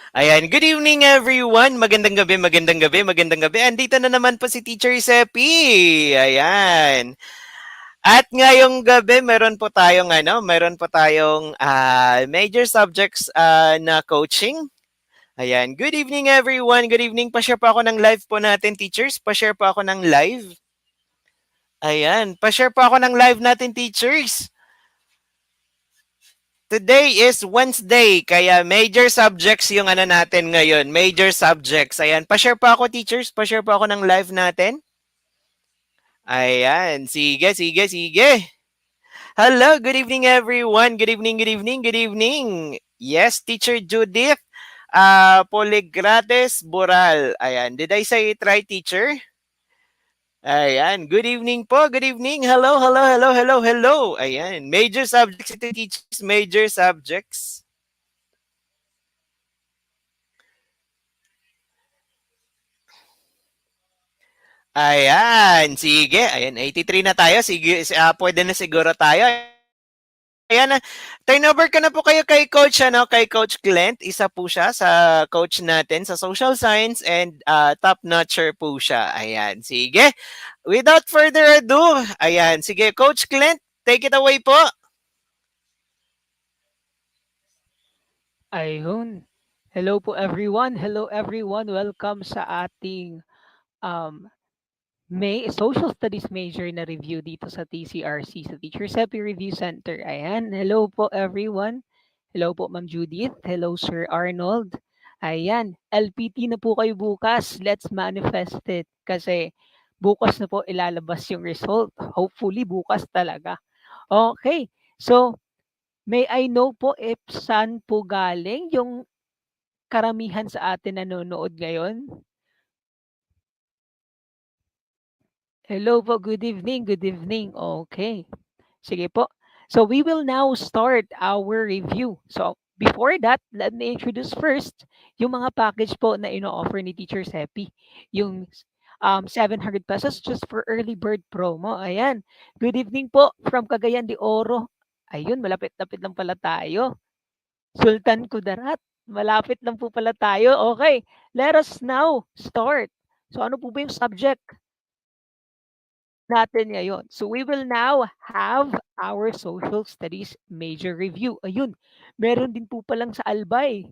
Ayan, good evening everyone. Magandang gabi, magandang gabi, magandang gabi. Andito na naman po si Teacher Seppi. Ayan. At ngayong gabi, meron po tayong major subjects na coaching. Ayan, good evening everyone. Good evening. Pa-share po ako ng live po natin, teachers. Pa-share po ako ng live. Ayan, pa-share po ako ng live natin, teachers. Today is Wednesday, kaya major subjects yung ano natin ngayon. Major subjects. Ayan, pa-share pa ako teachers, pa-share pa ako ng live natin. Ayan, sige, sige, sige. Hello, good evening everyone. Good evening, good evening, good evening. Yes, Teacher Judith, Poligrates Boral. Ayan, did I say it right, teacher? Ayan, good evening po, good evening. Hello, hello, hello, hello, hello. Ayan, major subjects ito, teachers, major subjects. Ayan, sige. Ayan, 83 na tayo. Sige, pwede na siguro tayo. Ayan, turn over ka na po kayo kay Coach, kay Coach Clint. Isa po siya sa coach natin sa social science and top-notcher po siya. Ayan, sige. Without further ado, ayan, sige, Coach Clint, take it away po. Ayun. Hello po everyone. Hello everyone. Welcome sa ating um, May Social Studies major na review dito sa TCRC, sa Teacher Seppi Review Center. Ayan. Hello po everyone. Hello po Ma'am Judith. Hello Sir Arnold. Ayan. LPT na po kayo bukas. Let's manifest it. Kasi bukas na po ilalabas yung result. Hopefully bukas talaga. Okay. So, may I know po if saan po galing yung karamihan sa atin nanonood ngayon? Hello po, good evening, good evening. Okay, sige po. So we will now start our review. So before that, let me introduce first yung mga package po na ino-offer ni Teacher Seppi. Yung 700 pesos just for early bird promo. Ayan. Good evening po from Cagayan de Oro. Ayun, malapit-lapit lang pala tayo. Sultan Kudarat. Malapit lang po pala tayo. Okay, let us now start. So ano po ba yung subject natin ngayon? So we will now have our social studies major review. Ayun, meron din po palang sa Albay.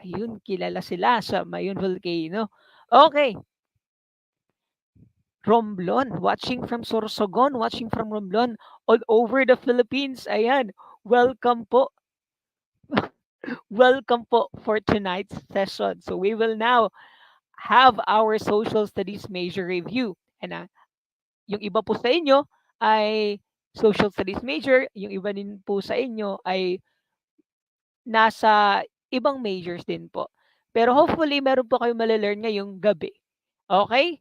Ayun, kilala sila sa Mayon Volcano. Okay, Romblon, watching from Sorsogon, watching from Romblon, all over the Philippines. Ayan, welcome po. Welcome po for tonight's session. So we will now have our social studies major review. And yung iba po sa inyo ay social studies major, yung iba din po sa inyo ay nasa ibang majors din po. Pero hopefully meron po kayong malelearn ngayong gabi. Okay?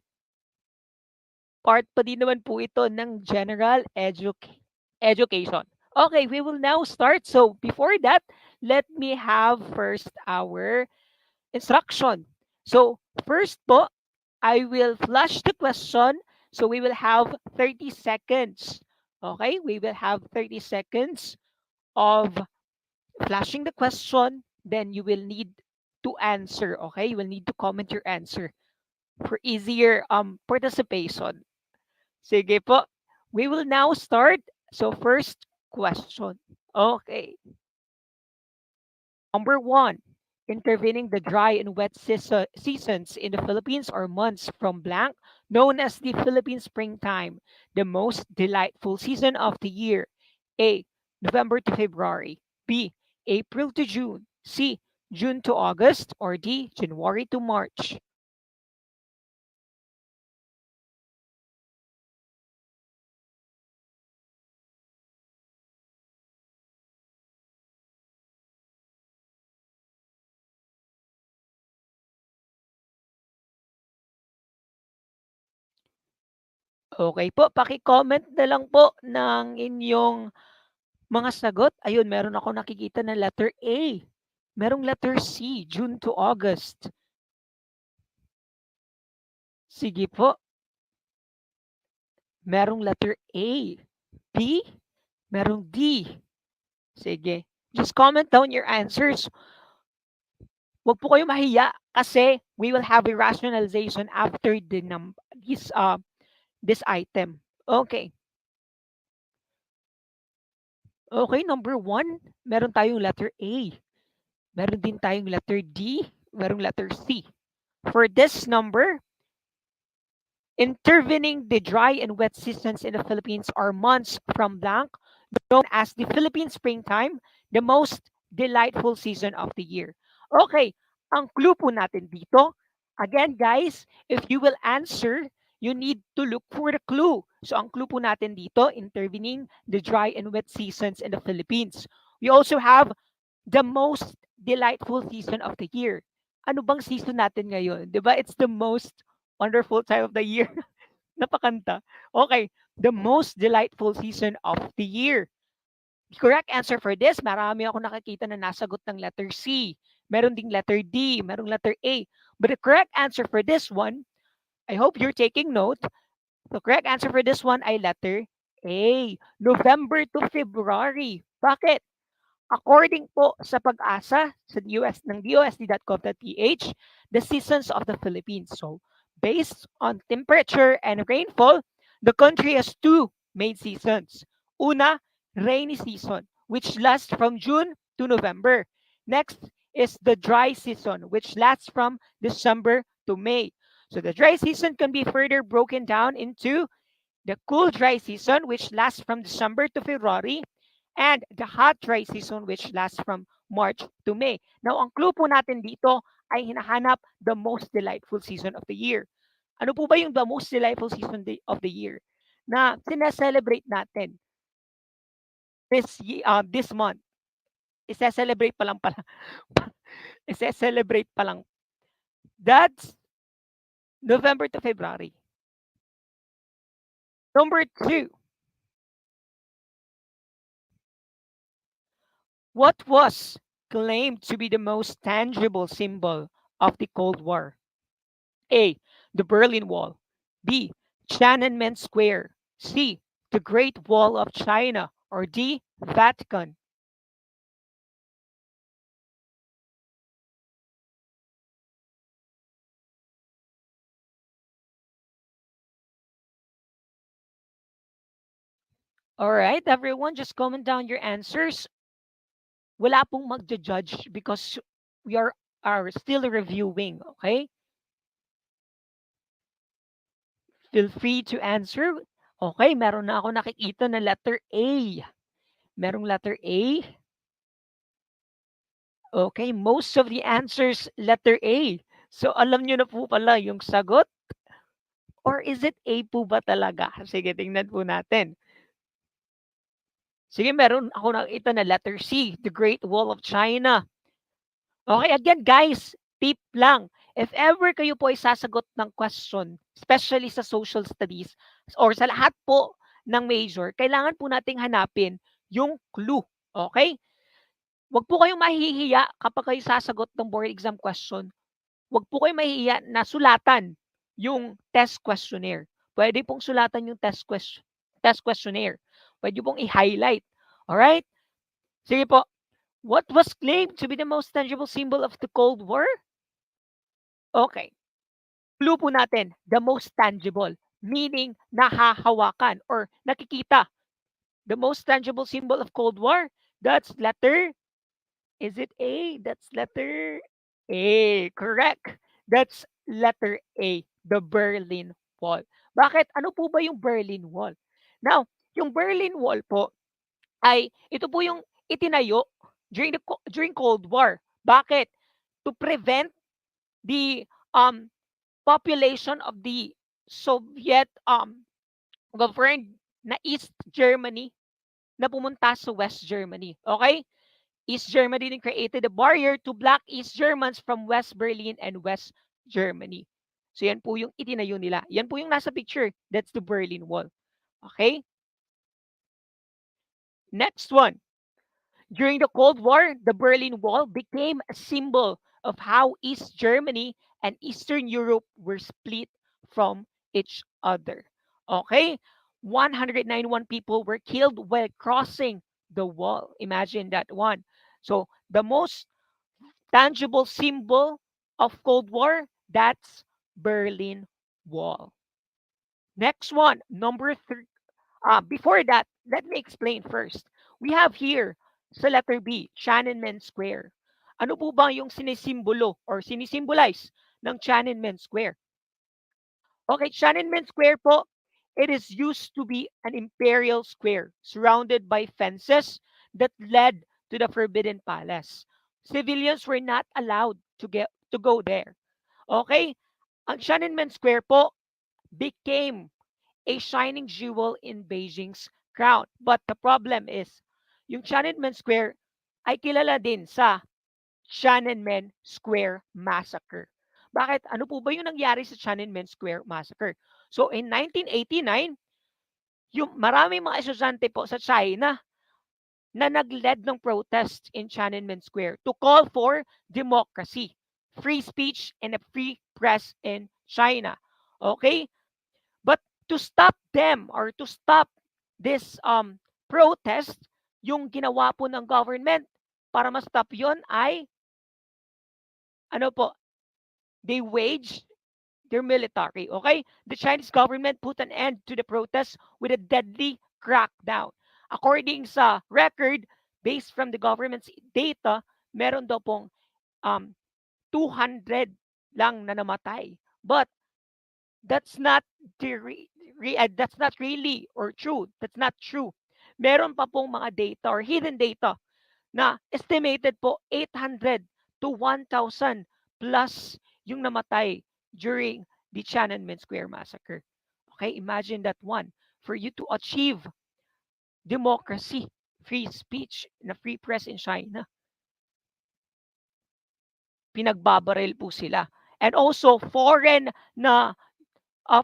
Part pa din naman po ito ng general education. Okay, we will now start. So before that, let me have first our instruction. So first po, I will flash the question. So we will have 30 seconds. Okay, we will have 30 seconds of flashing the question. Then you will need to answer. Okay, you will need to comment your answer for easier participation. Sige po. We will now start. So first question. Okay. Number one, intervening the dry and wet seasons in the Philippines are months from blank, known as the Philippine springtime, the most delightful season of the year. A. November to February. B. April to June. C. June to August. Or D. January to March. Okay po, paki-comment na lang po ng inyong mga sagot. Ayun, meron ako nakikita na letter A. Merong letter C, June to August. Sige po. Merong letter A. B, merong D. Sige. Just comment down your answers. Wag po kayo mahiya kasi we will have a rationalization after this item. Okay. Okay, number one, meron tayong letter A. Meron din tayong letter D. Merong letter C. For this number, intervening the dry and wet seasons in the Philippines are months from blank, known as the Philippine springtime, the most delightful season of the year. Okay, ang clue po natin dito, again guys, if you will answer, you need to look for the clue. So ang clue po natin dito, intervening the dry and wet seasons in the Philippines. We also have the most delightful season of the year. Ano bang season natin ngayon? 'Di ba? It's the most wonderful time of the year. Napakanta. Okay, the most delightful season of the year. The correct answer for this, marami ako nakakita na nasagot ng letter C. Meron ding letter D, merong letter A. But the correct answer for this one, I hope you're taking note. The correct answer for this one ay letter A, November to February. Bakit? According po sa pag-asa sa US ng DOST.gov.ph, the seasons of the Philippines. So, based on temperature and rainfall, the country has two main seasons. Una, rainy season, which lasts from June to November. Next is the dry season, which lasts from December to May. So the dry season can be further broken down into the cool dry season, which lasts from December to February, and the hot dry season, which lasts from March to May. Now, ang clue po natin dito ay hinahanap the most delightful season of the year. Ano po ba yung the most delightful season of the year na sineselebrate natin this month? Ise-celebrate pa lang pala. Ise-celebrate pa lang. That's November to February. Number two, what was claimed to be the most tangible symbol of the Cold War? A. The Berlin Wall. B. Tiananmen Square. C. The Great Wall of China. Or D. Vatican. All right, everyone, just comment down your answers. Wala pong magja-judge because we are still reviewing, okay? Feel free to answer. Okay, meron na ako nakikita na letter A. Merong letter A. Okay, most of the answers, letter A. So, alam nyo na po pala yung sagot. Or is it A po ba talaga? Sige, tingnan po natin. Sige, meron ako nakita na letter C, the Great Wall of China. Okay, again guys, tip lang. If ever kayo po ay sasagot ng question, especially sa social studies, or sa lahat po ng major, kailangan po nating hanapin yung clue. Okay? Huwag po kayong mahihiya kapag kayo sasagot ng board exam question. Huwag po kayong mahihiya na sulatan yung test questionnaire. Pwede pong sulatan yung test questionnaire. Pwede pong i-highlight. Alright? Sige po. What was claimed to be the most tangible symbol of the Cold War? Okay. Clue po natin, the most tangible, meaning nahahawakan or nakikita. The most tangible symbol of Cold War, that's letter, is it A? That's letter A. Correct. That's letter A, the Berlin Wall. Bakit? Ano po ba yung Berlin Wall? Now, yung Berlin Wall po ay ito po yung itinayo during Cold War. Bakit? To prevent the population of the Soviet governed na East Germany na pumunta sa West Germany. Okay? East Germany then created a barrier to block East Germans from West Berlin and West Germany. So yan po yung itinayo nila. Yan po yung nasa picture. That's the Berlin Wall. Okay? Next one. During the Cold War, the Berlin Wall became a symbol of how East Germany and Eastern Europe were split from each other. Okay? 191 people were killed while crossing the wall. Imagine that one. So, the most tangible symbol of Cold War? That's Berlin Wall. Next one, number three. Before that, let me explain first. We have here sa letter B, Tiananmen Square. Ano po ba yung sinisimbolo or sinisimbolize ng Tiananmen Square? Okay, Tiananmen Square po, it is used to be an imperial square surrounded by fences that led to the Forbidden Palace. Civilians were not allowed to go there. Okay? Ang Tiananmen Square po became a shining jewel in Beijing's crown. But the problem is, yung Tiananmen Square ay kilala din sa Tiananmen Square Massacre. Bakit? Ano po ba yung nangyari sa Tiananmen Square Massacre? So in 1989, yung maraming mga estudyante po sa China na nag-led ng protest in Tiananmen Square to call for democracy, free speech, and a free press in China. Okay? But to stop them or to stop this protest, yung ginawa po ng government para ma-stop yon ay ano po, they waged their military. Okay? The Chinese government put an end to the protests with a deadly crackdown. According sa record, based from the government's data, meron daw pong um, 200 lang na namatay. But that's not that's not really or true. That's not true. Meron pa pong mga data or hidden data na estimated po 800 to 1,000 plus yung namatay during the Tiananmen Square massacre. Okay, imagine that one. For you to achieve democracy, free speech, and a free press in China, pinagbabaril po sila. And also, foreign na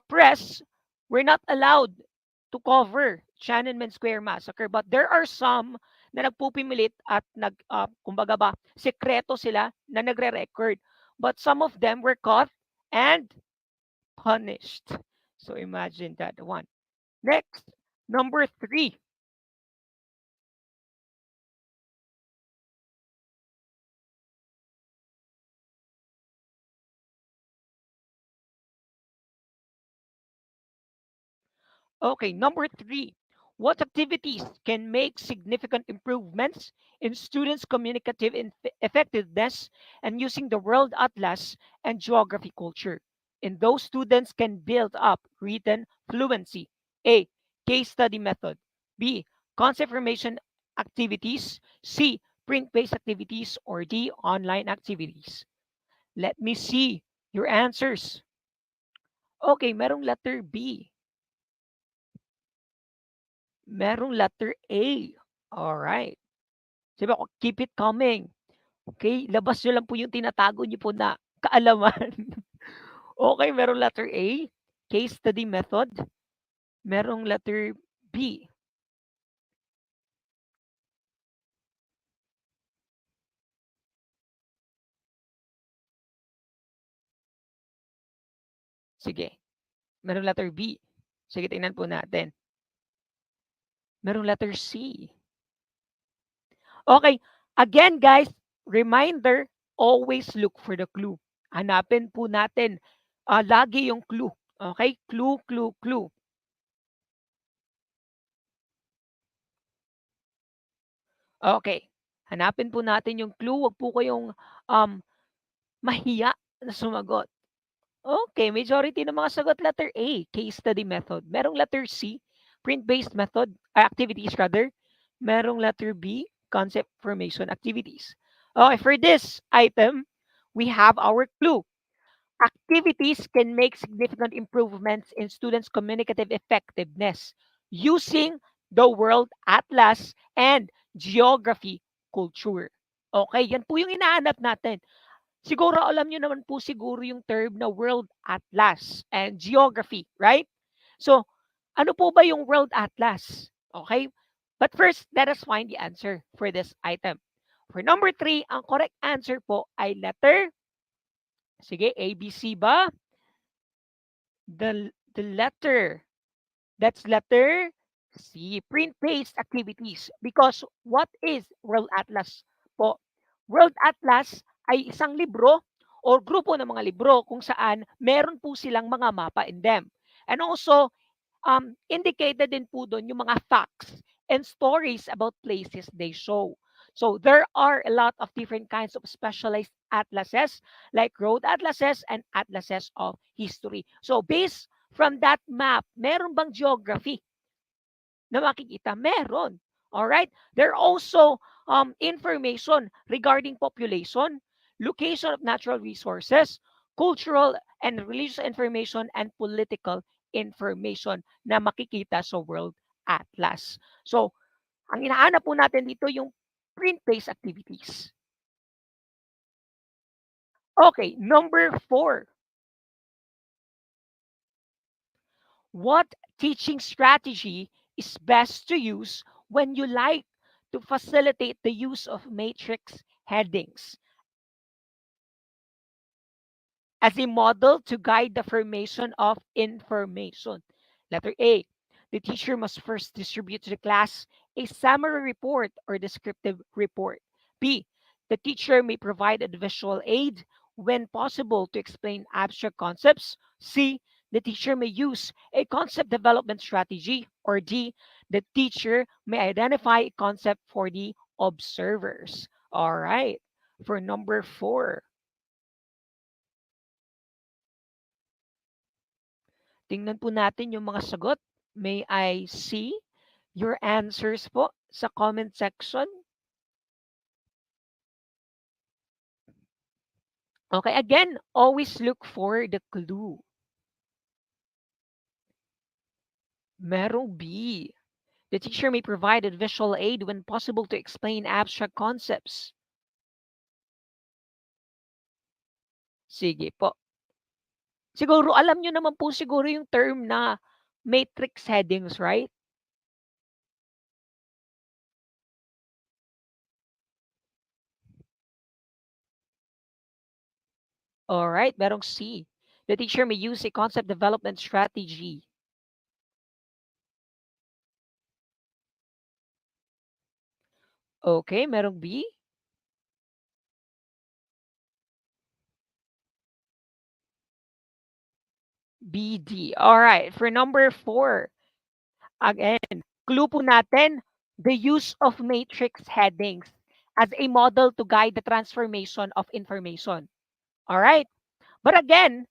press were not allowed to cover Tiananmen Square massacre. But there are some na nagpupumilit at kumbaga ba, sekreto sila na nagre-record. But some of them were caught and punished. So imagine that one. Next, number 3. Okay, number 3. What activities can make significant improvements in students' communicative effectiveness and using the World Atlas and geography culture? And those students can build up written fluency. A. Case study method. B. Concept formation activities. C. Print-based activities. Or D. Online activities. Let me see your answers. Okay, merong letter B. Merong letter A. Alright. Sabi ko, keep it coming. Okay? Labas nyo lang po yung tinatago nyo po na kaalaman. Okay, merong letter A, case study method. Merong letter B. Sige. Merong letter B. Sige, tingnan po natin. Merong letter C. Okay. Again, guys, reminder, always look for the clue. Hanapin po natin lagi yung clue. Okay? Clue, clue, clue. Okay. Hanapin po natin yung clue. Huwag po kayong mahiya na sumagot. Okay, majority ng mga sagot letter A, case study method. Merong letter C, print-based method, activities rather. Merong letter B, concept formation activities. Okay, for this item, we have our clue. Activities can make significant improvements in students' communicative effectiveness using the World Atlas and Geography Culture. Okay, yan po yung inaanap natin. Siguro alam niyo naman po siguro yung term na World Atlas and Geography, right? So, ano po ba yung World Atlas? Okay? But first, let us find the answer for this item. For number 3, ang correct answer po ay letter, sige, ABC ba? The letter, that's letter C, print-based activities. Because what is World Atlas po? World Atlas ay isang libro or grupo ng mga libro kung saan meron po silang mga mapa in them. And also, indicated din po doon yung mga facts and stories about places they show. So there are a lot of different kinds of specialized atlases like road atlases and atlases of history. So based from that map, meron bang geography na makikita? Meron. All right? There are also information regarding population, location of natural resources, cultural and religious information, and political information na makikita sa World Atlas. So, ang hinahanap po natin dito yung print-based activities. Okay, number 4. What teaching strategy is best to use when you like to facilitate the use of matrix headings as a model to guide the formation of information? Letter A, the teacher must first distribute to the class a summary report or descriptive report. B, the teacher may provide a visual aid when possible to explain abstract concepts. C, the teacher may use a concept development strategy. Or D, the teacher may identify a concept for the observers. All right. For number 4, tingnan po natin yung mga sagot. May I see your answers po sa comment section? Okay, again, always look for the clue. Merong B. The teacher may provide a visual aid when possible to explain abstract concepts. Sige po. Siguro alam nyo naman po siguro yung term na matrix headings, right? All right, merong C. The teacher may use a concept development strategy. Okay, merong B. BD. All right, for number 4, again, clue po natin, the use of matrix headings as a model to guide the transformation of information. All right? But again,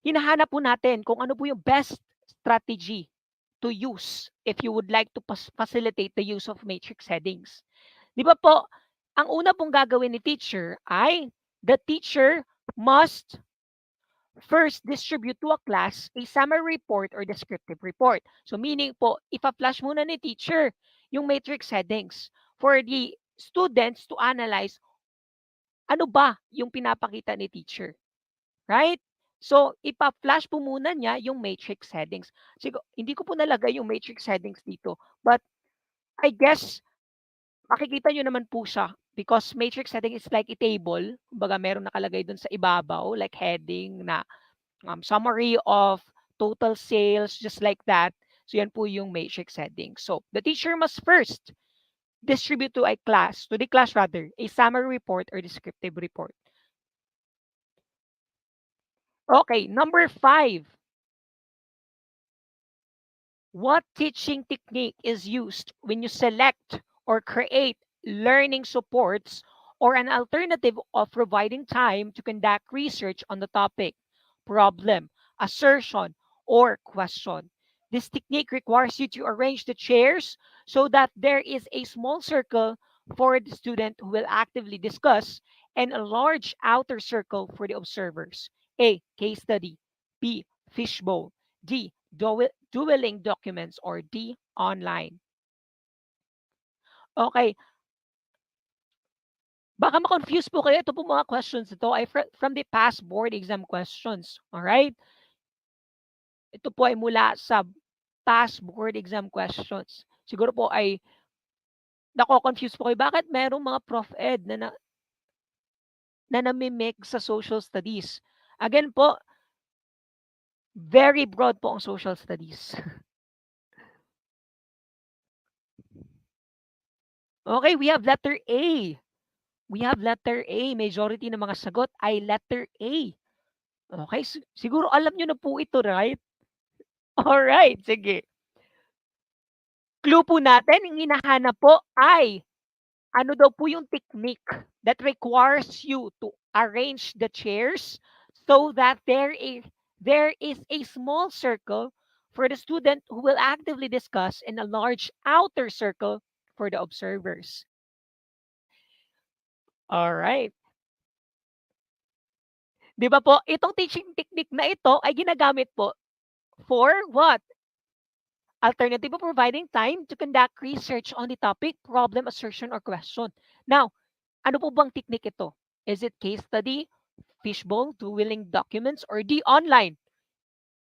hinahanap po natin kung ano po yung best strategy to use if you would like to facilitate the use of matrix headings. Di ba po, ang una pong gagawin ni teacher ay the teacher must first distribute to a class a summary report or descriptive report. So meaning po, ipa-flash muna ni teacher yung matrix headings for the students to analyze ano ba yung pinapakita ni teacher. Right? So, ipa-flash po muna niya yung matrix headings. Hindi ko po nalagay yung matrix headings dito. But I guess, makikita nyo naman po siya because matrix heading is like a table. Kumbaga, meron nakalagay dun sa ibabaw, like heading na summary of total sales, just like that. So, yan po yung matrix heading. So, the teacher must first distribute to the class rather, a summary report or descriptive report. Okay, number 5. What teaching technique is used when you select or create learning supports or an alternative of providing time to conduct research on the topic, problem, assertion, or question? This technique requires you to arrange the chairs so that there is a small circle for the student who will actively discuss and a large outer circle for the observers. A. Case study. B. Fishbowl. D. Dueling documents, or D. Online. Okay. Baka ma-confuse po kayo. Ito po mga questions ito ay from the past board exam questions. Alright? Ito po ay mula sa past board exam questions. Siguro po ay nako-confuse po kayo. Bakit merong mga Prof. Ed na namimik sa social studies? Again po, very broad po ang social studies. Okay, we have letter A. We have letter A. Majority ng mga sagot ay letter A. Okay, siguro alam nyo na po ito, right? Alright, sige. Clue po natin, yung hinahanap po ay ano daw po yung technique that requires you to arrange the chairs so that there is a small circle for the student who will actively discuss and a large outer circle for the observers. All right. 'Di ba po, itong teaching technique na ito ay ginagamit po for what? Alternative of providing time to conduct research on the topic, problem, assertion, or question. Now, ano po bang technique ito? Is it case study, fishbowl, dueling documents, or the online?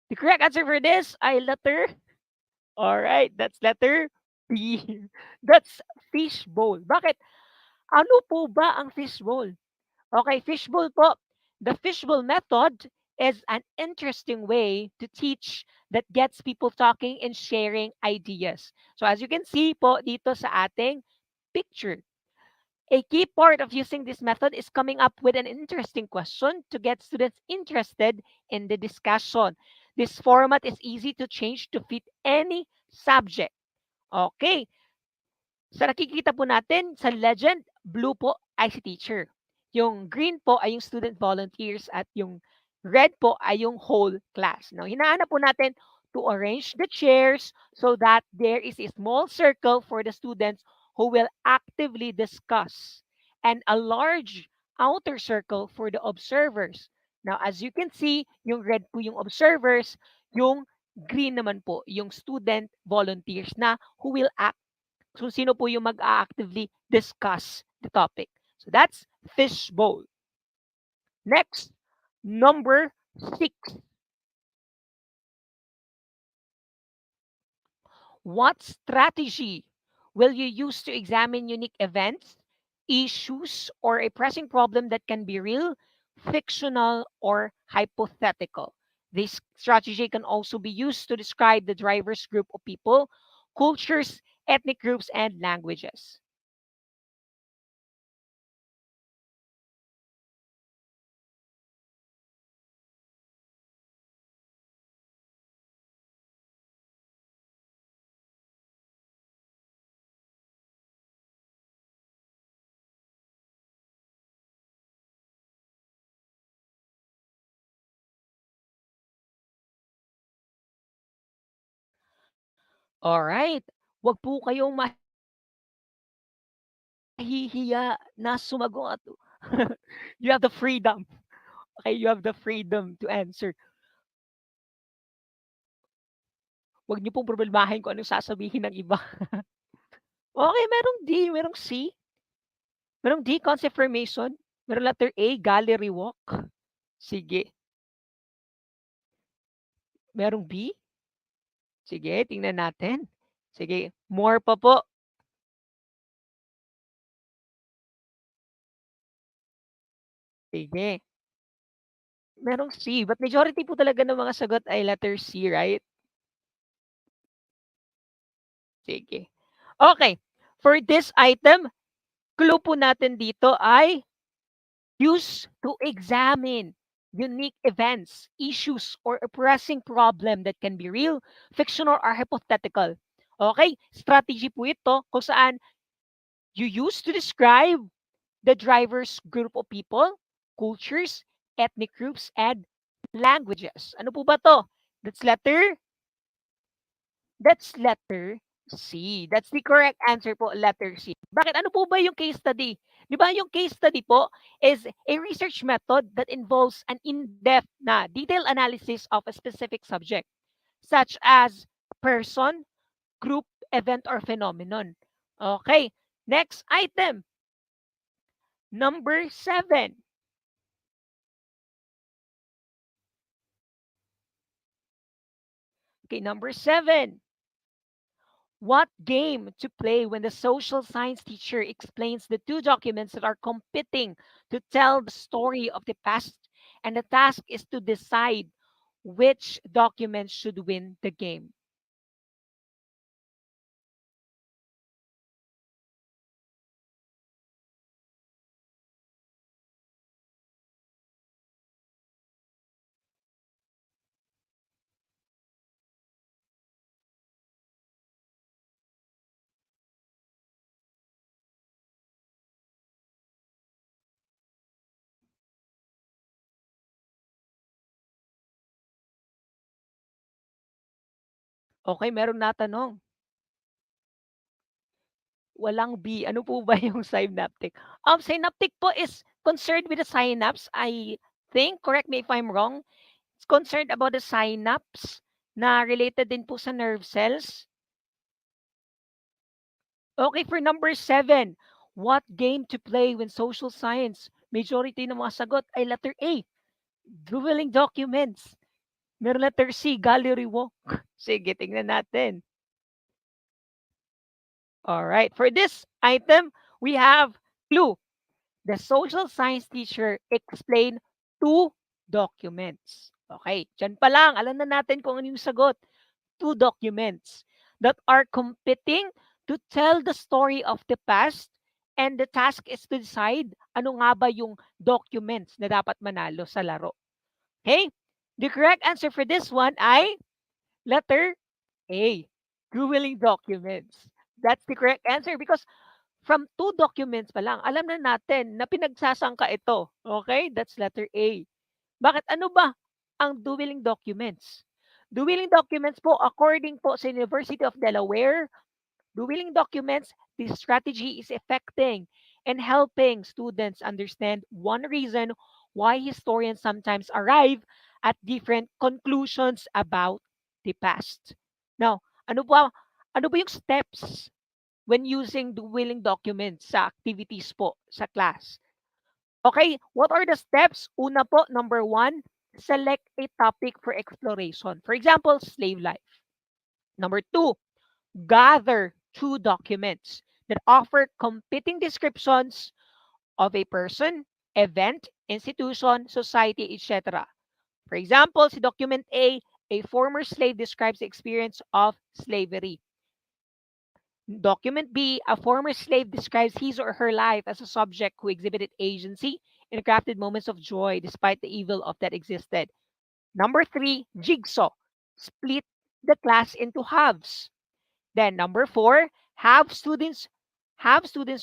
The correct answer for this ay letter. All right, that's letter B. That's fishbowl. Bakit? Ano po ba ang fishbowl? Okay, fishbowl po. The fishbowl method is an interesting way to teach that gets people talking and sharing ideas. So as you can see po dito sa ating picture, a key part of using this method is coming up with an interesting question to get students interested in the discussion. This format is easy to change to fit any subject. Okay, sa nakikita po natin sa legend, blue po ay si teacher. Yung green po ay yung student volunteers at yung red po ay yung whole class. Now, hinahanap po natin to arrange the chairs so that there is a small circle for the students who will actively discuss and a large outer circle for the observers. Now, as you can see, yung red po yung observers, yung green naman po yung student volunteers na who will act kung sino po yung mag-a-actively discuss the topic. So that's fishbowl. Next, number 6. What strategy will you use to examine unique events, issues, or a pressing problem that can be real, fictional, or hypothetical? This strategy can also be used to describe the diverse group of people, cultures, ethnic groups, and languages. All right. Wag po kayong mahihiya na sumagot. You have the freedom. Okay, you have the freedom to answer. Wag niyo pong problemahin kung anong sasabihin ng iba. Okay, merong D, merong C, merong D, concept formation, merong letter A, gallery walk. Sige. Merong B. Sige, tingnan natin. Sige, more pa po. Sige. Merong C, but majority po talaga ng mga sagot ay letter C, right? Sige. Okay. For this item, clue po natin dito ay use to examine unique events, issues, or a pressing problem that can be real, fictional, or hypothetical. Okay? Strategy po ito kung saan you use to describe the driver's group of people, cultures, ethnic groups, and languages. Ano po ba to? That's letter C. That's the correct answer po, letter C. Bakit? Ano po ba yung case study? Di ba yung case study po is a research method that involves an in-depth na detailed analysis of a specific subject, such as person, group, event, or phenomenon. Okay. Next item. Number 7. Okay, number 7. What game to play when the social science teacher explains the two documents that are competing to tell the story of the past, and the task is to decide which document should win the game? Okay, meron natanong. Walang B. Ano po ba yung synaptic? Synaptic po is concerned with the synapse. I think, correct me if I'm wrong, it's concerned about the synapse na related din po sa nerve cells. Okay, for number 7, what game to play when social science? Majority ng mga sagot ay letter A, dueling documents. Meron letter C, gallery walk. Sige, tingnan natin. All right, for this item, we have clue. The social science teacher explained 2 documents. Okay, dyan pa lang, alam na natin kung ano yung sagot. 2 documents that are competing to tell the story of the past, and the task is to decide ano nga ba yung documents na dapat manalo sa laro. Okay? The correct answer for this one ay letter A, dueling documents. That's the correct answer because from 2 documents pa lang, alam na natin na pinagsasangka ito. Okay? That's letter A. Bakit? Ano ba ang dueling documents? Dueling documents po, according po sa University of Delaware, dueling documents, this strategy is affecting and helping students understand one reason why historians sometimes arrive at different conclusions about the past. Now, ano ba yung steps when using dueling documents sa activities po sa class? Okay, what are the steps? Una po, number 1, select a topic for exploration. For example, slave life. Number 2, gather 2 documents that offer competing descriptions of a person, event, institution, society, etc. For example, si document A former slave describes the experience of slavery. Document B, a former slave describes his or her life as a subject who exhibited agency and crafted moments of joy despite the evil of that existed. Number 3, jigsaw. Split the class into halves. Then number 4, have students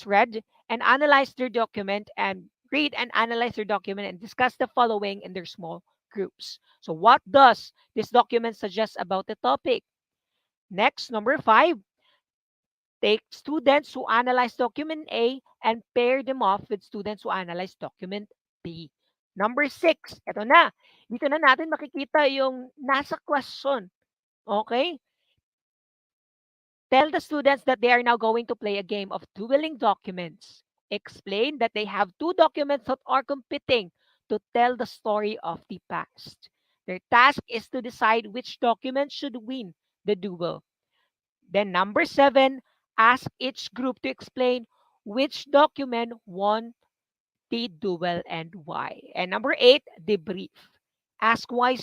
read and analyze their document and read and analyze their document and discuss the following in their small groups. So what does this document suggest about the topic? Next, number 5, take students who analyze document A and pair them off with students who analyze document B. Number 6, eto na. Dito na natin makikita yung nasa question. Okay? Tell the students that they are now going to play a game of dueling documents. Explain that they have 2 documents that are competing to tell the story of the past. Their task is to decide which document should win the duel. Then number 7, ask each group to explain which document won the duel and why. And number 8, debrief. Ask why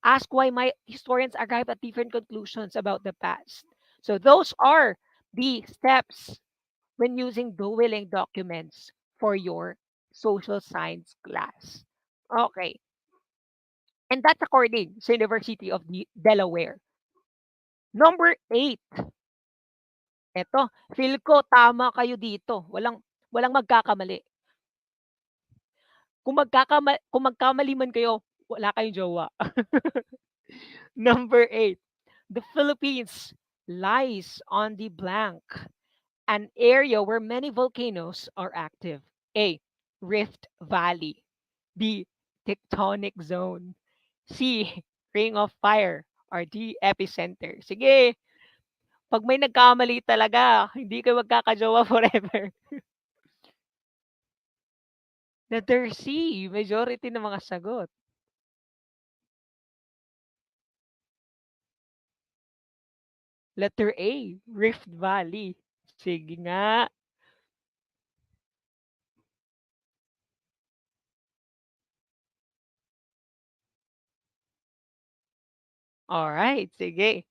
ask why my historians arrive at different conclusions about the past. So those are the steps when using dueling documents for your social science class. Okay. And that's according to University of Delaware. Number 8. Eto, feel ko tama kayo dito. Walang magkakamali. Kung magkamali man kayo, wala kayong jowa. Number 8. The Philippines lies on the blank, an area where many volcanoes are active. A. Rift Valley. B. Tectonic Zone. C. Ring of Fire. Or D. Epicenter. Sige, pag may nagkamali talaga, hindi kayo magkakajowa forever. Letter C, majority ng mga sagot. Letter A, Rift Valley. Sige nga. Alright, sige.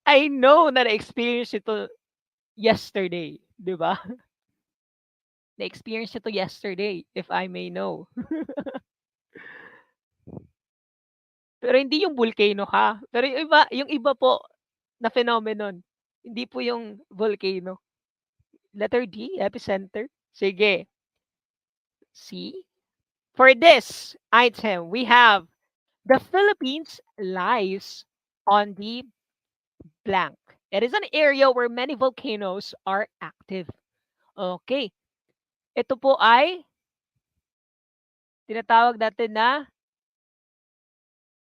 I know na na-experience ito yesterday, di ba? Na-experience ito yesterday, if I may know. Pero hindi yung volcano ha. Pero yung iba po na phenomenon. Hindi po yung volcano. Letter D, epicenter. Sige. C. For this item, we have the Philippines lies on the blank. It is an area where many volcanoes are active. Okay. Ito po ay tinatawag natin na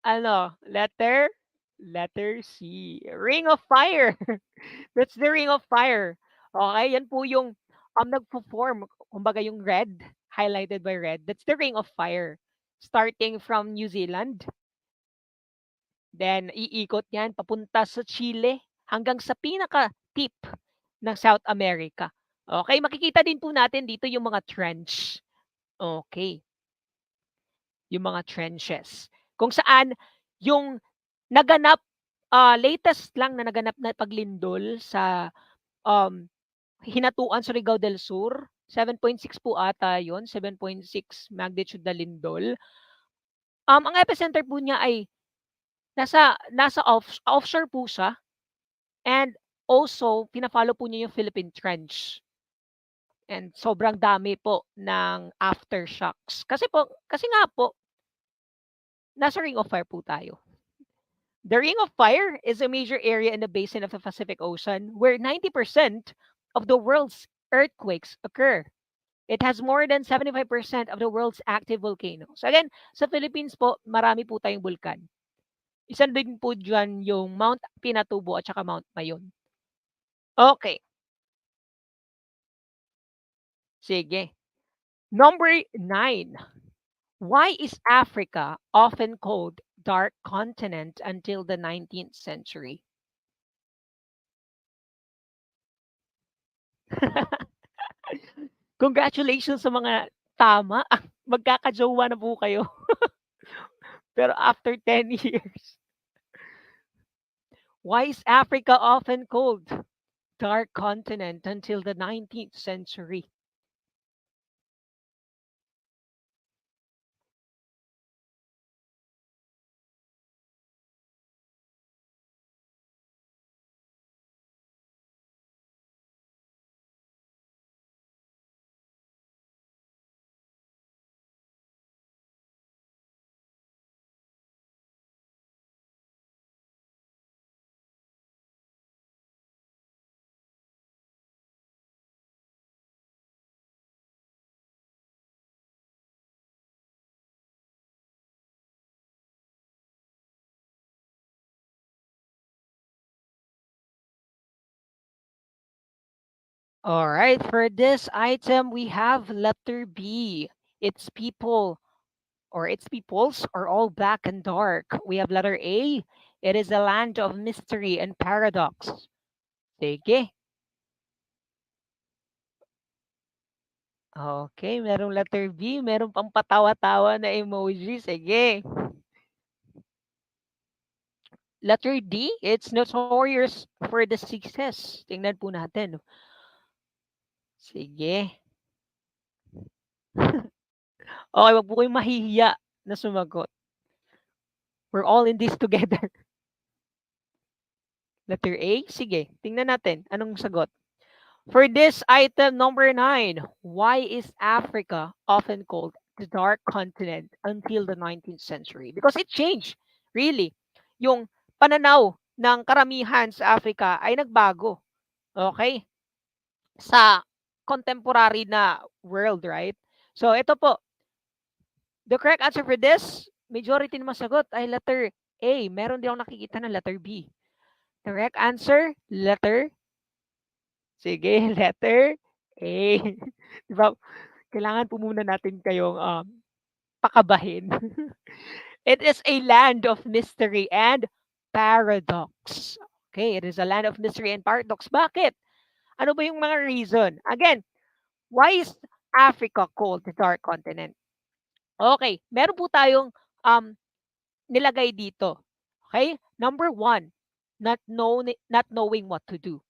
ano, letter C. Ring of Fire. That's the Ring of Fire. Okay, yan po yung nagfo-form, kumbaga yung red, highlighted by red. That's the Ring of Fire. Starting from New Zealand, then iikot yan papunta sa Chile hanggang sa pinaka-tip ng South America. Okay, makikita din po natin dito yung mga trench. Okay, yung mga trenches. Kung saan yung naganap, latest lang na naganap na paglindol sa um, Hinatuan, Surigao del Sur. 7.6 po ata yon, 7.6 magnitude na lindol. Ang epicenter po niya ay nasa offshore po siya, and also pina-follow po niya yung Philippine Trench. And sobrang dami po ng aftershocks. Kasi nga po, nasa Ring of Fire po tayo. The Ring of Fire is a major area in the basin of the Pacific Ocean where 90% of the world's earthquakes occur. It has more than 75% of the world's active volcanoes. Again, sa Philippines po, marami po tayong bulkan. Isa din po dyan yung Mount Pinatubo at saka Mount Mayon. Okay. Sige. Number 9. Why is Africa often called dark continent until the 19th century? Congratulations sa mga tama. Magkakajowa na po kayo. Pero after 10 years. Why is Africa often called dark continent until the 19th century? All right, for this item, we have letter B. Its people or its peoples are all black and dark. We have letter A. It is a land of mystery and paradox. Sige. Okay, merong letter B, merong pang patawa-tawa na emoji. Sige. Letter D, it's notorious for the success. Tingnan po natin. Sige. Okay, wag po kayong mahihiya na sumagot. We're all in this together. Letter A? Sige, tingnan natin. Anong sagot? For this item number 9, why is Africa often called the dark continent until the 19th century? Because it changed, really. Yung pananaw ng karamihan sa Africa ay nagbago. Okay? Sa contemporary na world, right? So, ito po. The correct answer for this, majority naman sagot ay letter A. Meron din ako nakikita ng letter B. Correct answer, letter. Sige, letter A. Di ba? Kailangan po muna natin kayong pakabahin. It is a land of mystery and paradox. Okay, it is a land of mystery and paradox. Bakit? Ano ba yung mga reason? Again, why is Africa called the dark continent? Okay, meron po tayong nilagay dito. Okay? Number 1, not knowing what to do.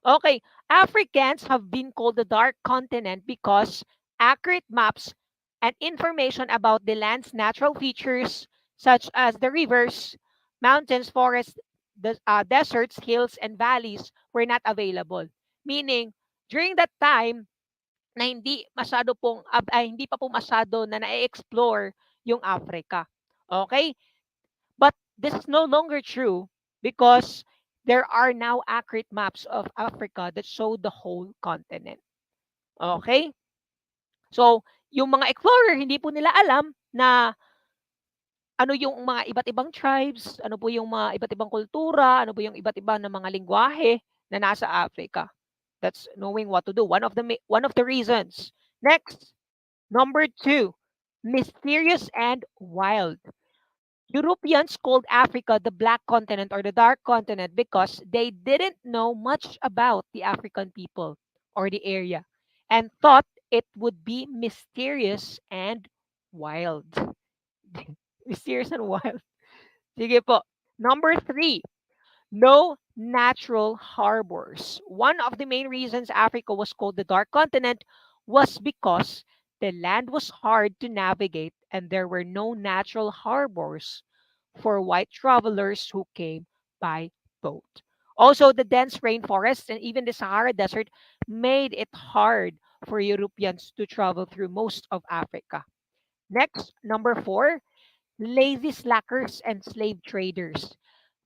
Okay, Africans have been called the dark continent because accurate maps and information about the land's natural features, such as the rivers, mountains, forests, deserts, hills, and valleys, were not available. Meaning, during that time, na hindi pa po masyado na na-explore yung Africa. Okay? But this is no longer true because there are now accurate maps of Africa that show the whole continent. Okay? So, yung mga explorer, hindi po nila alam na ano yung mga iba't ibang tribes, ano po yung mga iba't ibang kultura, ano po yung iba't iba na mga lengguwahe na nasa Africa. That's knowing what to do. One of the reasons. Next, number 2, mysterious and wild. Europeans called Africa the black continent or the dark continent because they didn't know much about the African people or the area and thought it would be mysterious and wild. Mysterious and wild. Sige po. Number 3, no natural harbors. One of the main reasons Africa was called the dark continent was because the land was hard to navigate and there were no natural harbors for white travelers who came by boat. Also, the dense rainforests and even the Sahara Desert made it hard for Europeans to travel through most of Africa. Next, number 4, lazy slackers and slave traders.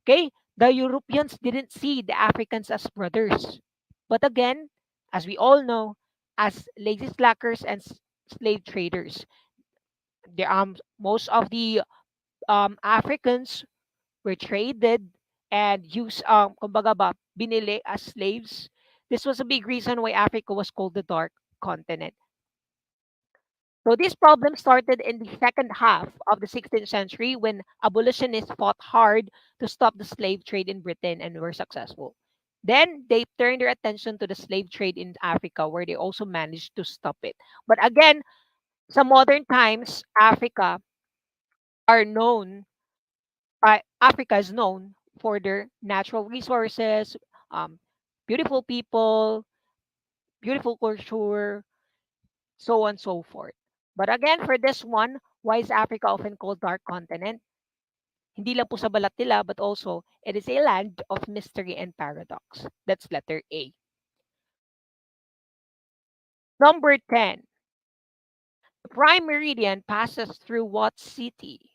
Okay, the Europeans didn't see the Africans as brothers. But again, as we all know, as lazy slackers and slave traders, most of the Africans were traded and used, kumbaga ba, binili as slaves. This was a big reason why Africa was called the Dark Continent. So this problem started in the second half of the 16th century when abolitionists fought hard to stop the slave trade in Britain and were successful. Then they turned their attention to the slave trade in Africa where they also managed to stop it. But again, some modern times, are known Africa is known for their natural resources, um, beautiful people, beautiful culture, so on and so forth. But again, for this one, why is Africa often called dark continent? Hindi lang po sa balat nila, but also it is a land of mystery and paradox. That's letter A. Number 10. The prime meridian passes through what city?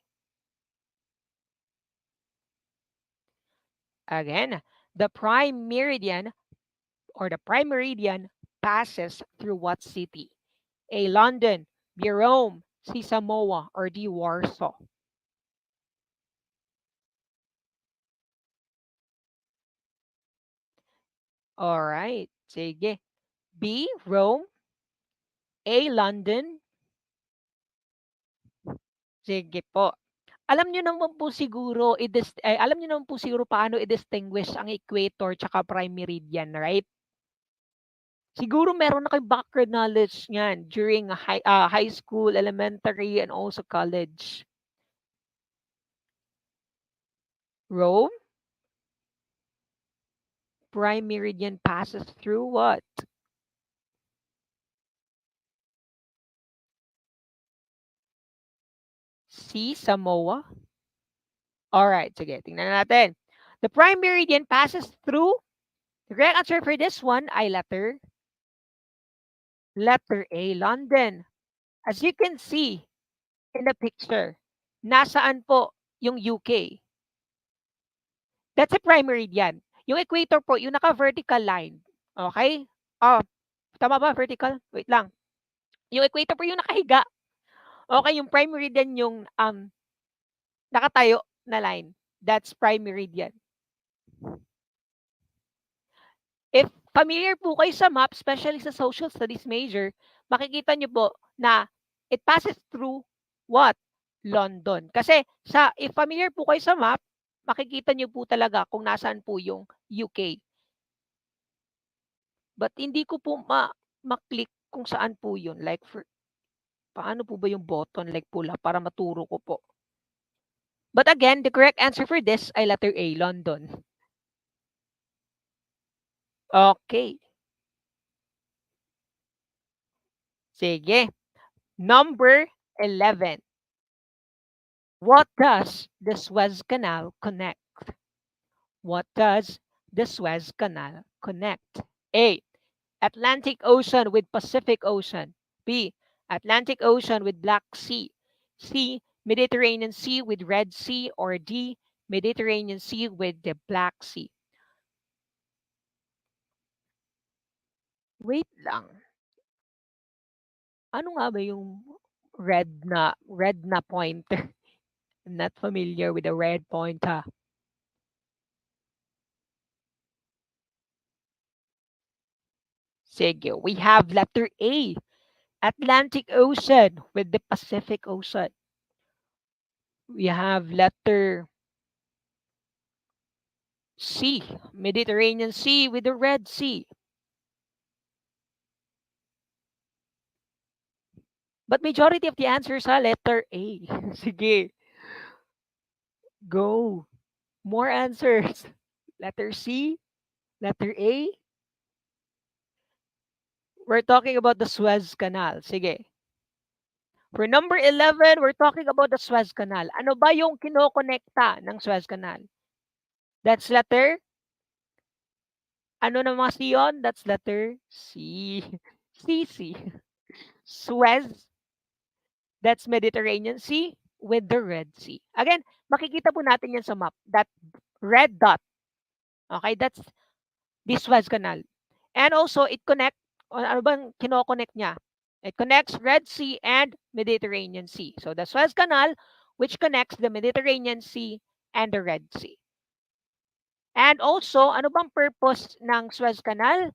Again, the prime meridian passes through what city? A. London, B. Rome, C. Samoa, or D. Warsaw? Alright, sige. B. Rome, A. London, sige po. Alam niyo naman po siguro alam niyo naman po siguro paano i-distinguish ang equator tsaka prime meridian, right? Siguro meron na kayong background knowledge niyan during high school, elementary, and also college. Rome, prime meridian passes through what? C. Samoa. Alright, sige, tingnan natin. The prime meridian passes through, the correct answer for this one ay letter A, London. As you can see in the picture, nasaan po yung UK? That's a prime meridian. Yung equator po, yung naka-vertical line. Okay? Oh, tama ba? Vertical? Wait lang. Yung equator po yung nakahiga. Okay, yung prime meridian yung nakatayo na line. That's prime meridian. If familiar po kayo sa map, especially sa social studies major, makikita nyo po na it passes through what? London. Kasi if familiar po kayo sa map, makikita nyo po talaga kung nasaan po yung UK. But hindi ko po ma-click kung saan po yun. Like, paano po ba yung button like pula para maturo ko po? But again, the correct answer for this ay letter A, London. Okay. Sige. Number 11. What does the Suez Canal connect? What does the Suez Canal connect? A. Atlantic Ocean with Pacific Ocean. B. Atlantic Ocean with Black Sea. C. Mediterranean Sea with Red Sea. Or D. Mediterranean Sea with the Black Sea. Wait lang. Ano nga ba yung red na pointer? I'm not familiar with the red pointer. Sige, we have letter A, Atlantic Ocean with the Pacific Ocean. We have letter C, Mediterranean Sea with the Red Sea. But majority of the answers are letter A. Sige, go. More answers. Letter C, letter A. We're talking about the Suez Canal. Sige. For number 11, we're talking about the Suez Canal. Ano ba yung kinokonekta ng Suez Canal? That's letter? Ano naman kasi yun? That's letter C. CC. Suez. That's Mediterranean Sea with the Red Sea. Again, makikita po natin yan sa map. That red dot. Okay, that's the Suez Canal. And also, it ano bang kinoconnect niya? It connects Red Sea and Mediterranean Sea. So the Suez Canal, which connects the Mediterranean Sea and the Red Sea. And also, ano bang purpose ng Suez Canal?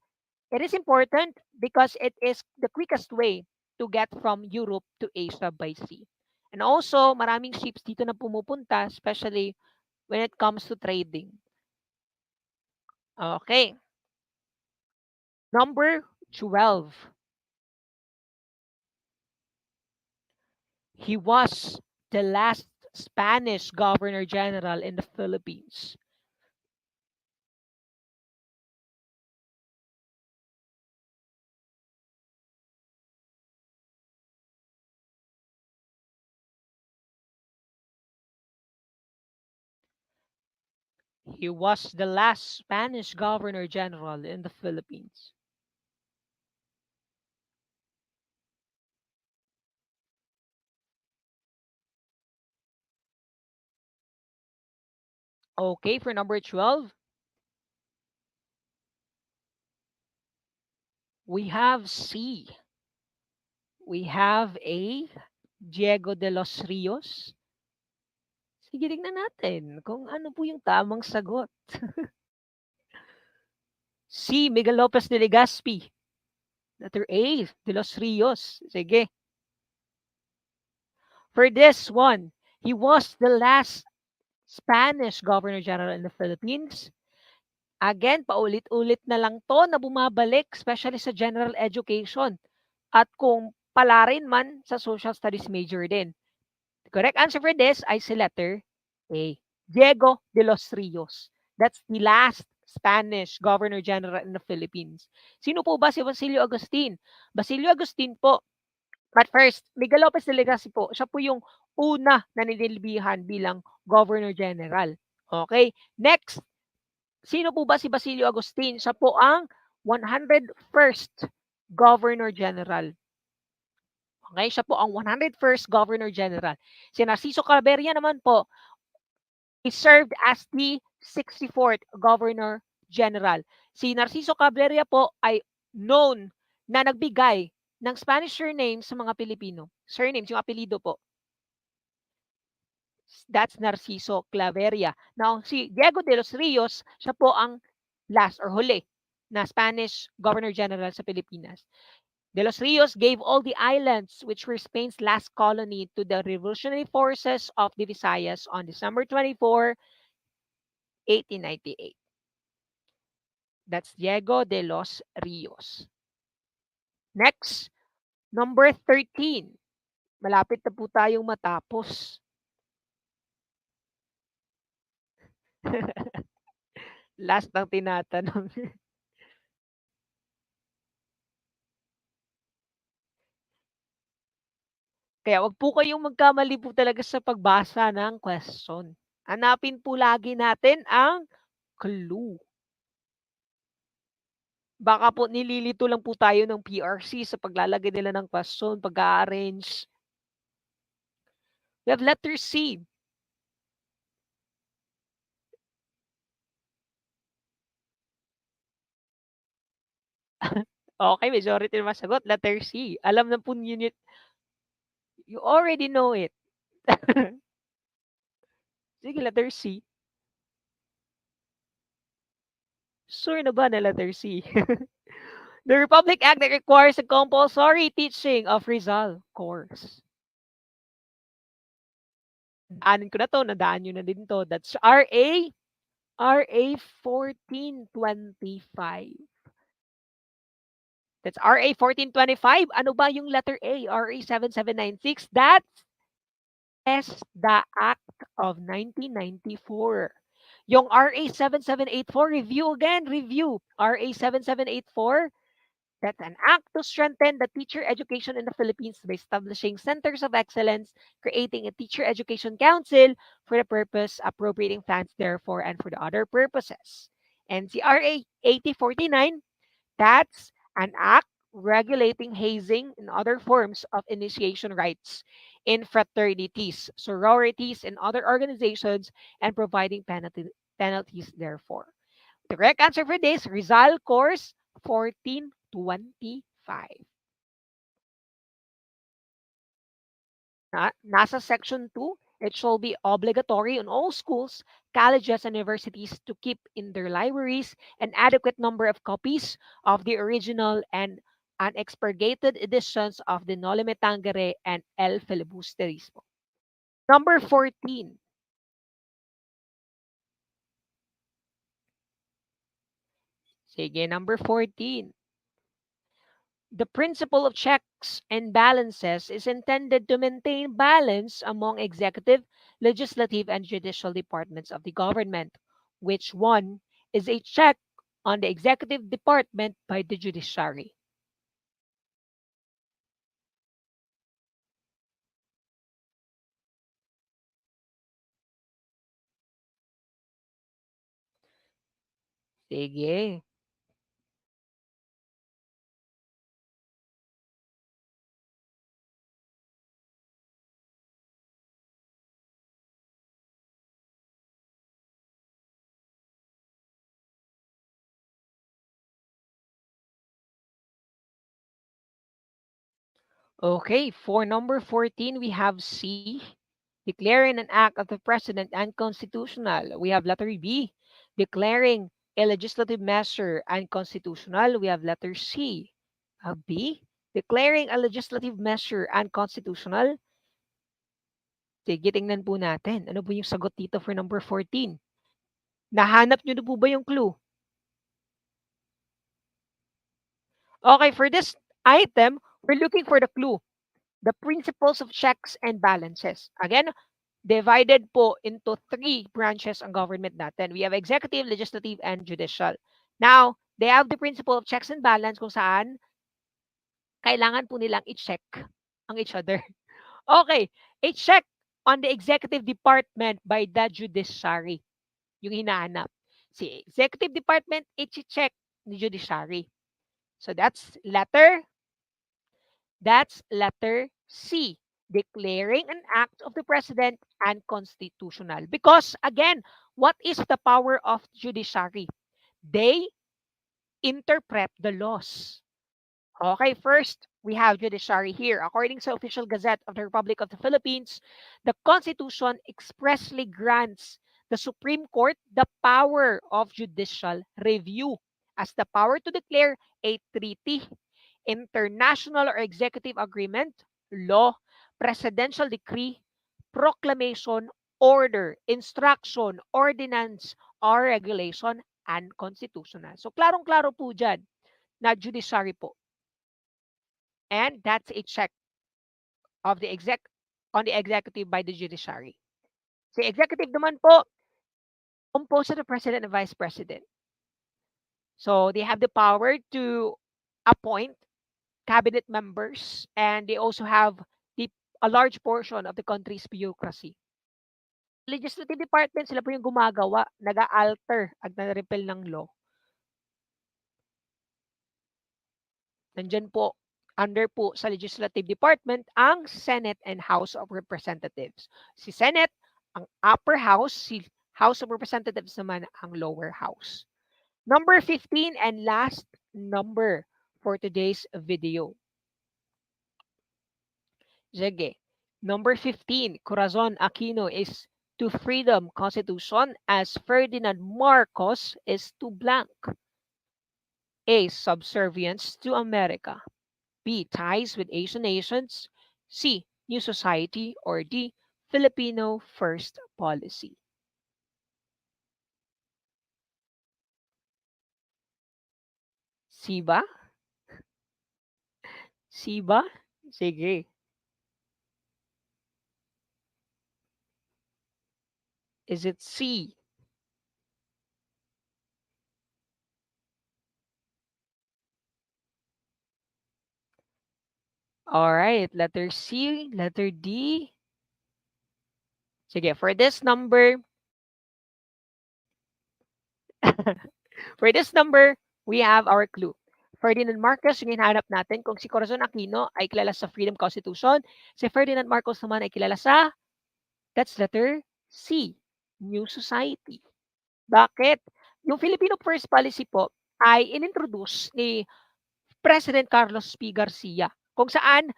It is important because it is the quickest way to get from Europe to Asia by sea. And also, maraming ships dito na pumupunta, especially when it comes to trading. Okay. Number 12. He was the last Spanish Governor General in the Philippines. He was the last Spanish Governor General in the Philippines. Okay, for number 12, we have C. We have A, Diego de los Rios. Sige, tignan natin kung ano po yung tamang sagot. C, Miguel Lopez de Legazpi. Letter A, de los Rios. Sige. For this one, he was the last Spanish Governor General in the Philippines. Again, paulit-ulit na lang to na bumabalik, especially sa general education. At kung pala rin man sa social studies major din. The correct answer for this ay si letter A. Diego de los Rios. That's the last Spanish Governor General in the Philippines. Sino po ba si Basilio Agustin? Basilio Agustin po. But first, Miguel Lopez de Legazpi po, siya po yung una na nililbihan bilang Governor General. Okay? Next, sino po ba si Basilio Agustin? Siya po ang 101st Governor General. Okay, siya po ang 101st Governor General. Si Narciso Claveria naman po, he served as the 64th Governor General. Si Narciso Claveria po ay known na nagbigay ng Spanish surname sa mga Pilipino. Surnames, yung apelido po. That's Narciso Claveria. Now, si Diego de los Rios, siya po ang last or huli na Spanish Governor General sa Pilipinas. De los Rios gave all the islands, which were Spain's last colony, to the revolutionary forces of the Visayas on December 24, 1898. That's Diego de los Rios. Next, number 13. Malapit na po tayong matapos. Last ng tinatanong. Kaya wag po kayong magkamali po talaga sa pagbasa ng question. Hanapin po lagi natin ang clue. Baka po nililito lang po tayo ng PRC sa paglalagay nila ng question, pag-arrange. We have letter C. Okay, majority naman sagot, letter C. Alam na po ninyo, you already know it. Sige, letter C. Sure na ba na letter C? The Republic Act that requires a compulsory teaching of Rizal course. Anin ko na to, nadaan nyo na din to. That's RA 1425. That's RA 1425. Ano ba yung letter A? RA 7796. That's the Act of 1994. Yung RA 7784, review again, review. RA 7784, that's an act to strengthen the teacher education in the Philippines by establishing centers of excellence, creating a teacher education council for the purpose, appropriating funds therefore, and for the other purposes. And CRA 8049, that's an act regulating hazing and other forms of initiation rights in fraternities, sororities, and other organizations, and providing penalties therefore. The correct answer for this, Rizal Course 1425. Nasa section 2, it shall be obligatory on all schools, colleges, and universities to keep in their libraries an adequate number of copies of the original and unexpurgated editions of the Noli Me Tangere and El Filibusterismo. Number 14. Sige, number 14. The principle of checks and balances is intended to maintain balance among executive, legislative, and judicial departments of the government, which one is a check on the executive department by the judiciary. Sige. Okay, for number 14, we have C, declaring an act of the president unconstitutional. We have letter B, declaring a legislative measure unconstitutional. We have letter C. B, declaring a legislative measure unconstitutional. Sige, tingnan po natin. Ano po yung sagot dito for number 14? Nahanap nyo na po ba yung clue? Okay, for this item, we're looking for the clue. The principles of checks and balances. Again, divided po into 3 branches ang government natin. We have executive, legislative, and judicial. Now, they have the principle of checks and balance kung saan kailangan po nilang i-check ang each other. Okay, a check on the executive department by the judiciary. Yung hinahanap. Si executive department, i-check ni judiciary. So that's letter C, declaring an act of the president unconstitutional. Because again, what is the power of judiciary? They interpret the laws. Okay, first, we have judiciary here. According to Official Gazette of the Republic of the Philippines, the Constitution expressly grants the Supreme Court the power of judicial review as the power to declare a treaty, international or executive agreement, law, presidential decree, proclamation, order, instruction, ordinance, or regulation, unconstitutional. So, klarong-klaro po dyan na judiciary po. And that's a check of the on the executive by the judiciary. The executive naman po, composed of the president and vice president. So they have the power to appoint cabinet members, and they also have a large portion of the country's bureaucracy. Legislative department, sila po yung gumagawa, nag-a-alter at nag-repeal ng law. Nandyan po, under po sa legislative department, ang Senate and House of Representatives. Si Senate, ang upper house, si House of Representatives naman ang lower house. Number 15 and last number for today's video. Sige. Number 15, Corazon Aquino is to freedom constitution as Ferdinand Marcos is to blank. A. Subservience to America. B. Ties with Asian nations. C. New society. Or D. Filipino first policy. C ba? C ba? Sige. Is it C? Alright, letter C, letter D. Sige, for this number, we have our clue. Ferdinand Marcos, yung hinahanap natin kung si Corazon Aquino ay kilala sa Freedom Constitution, si Ferdinand Marcos naman ay kilala sa, that's letter C, New Society. Bakit? Yung Filipino First Policy po ay inintroduce ni President Carlos P. Garcia kung saan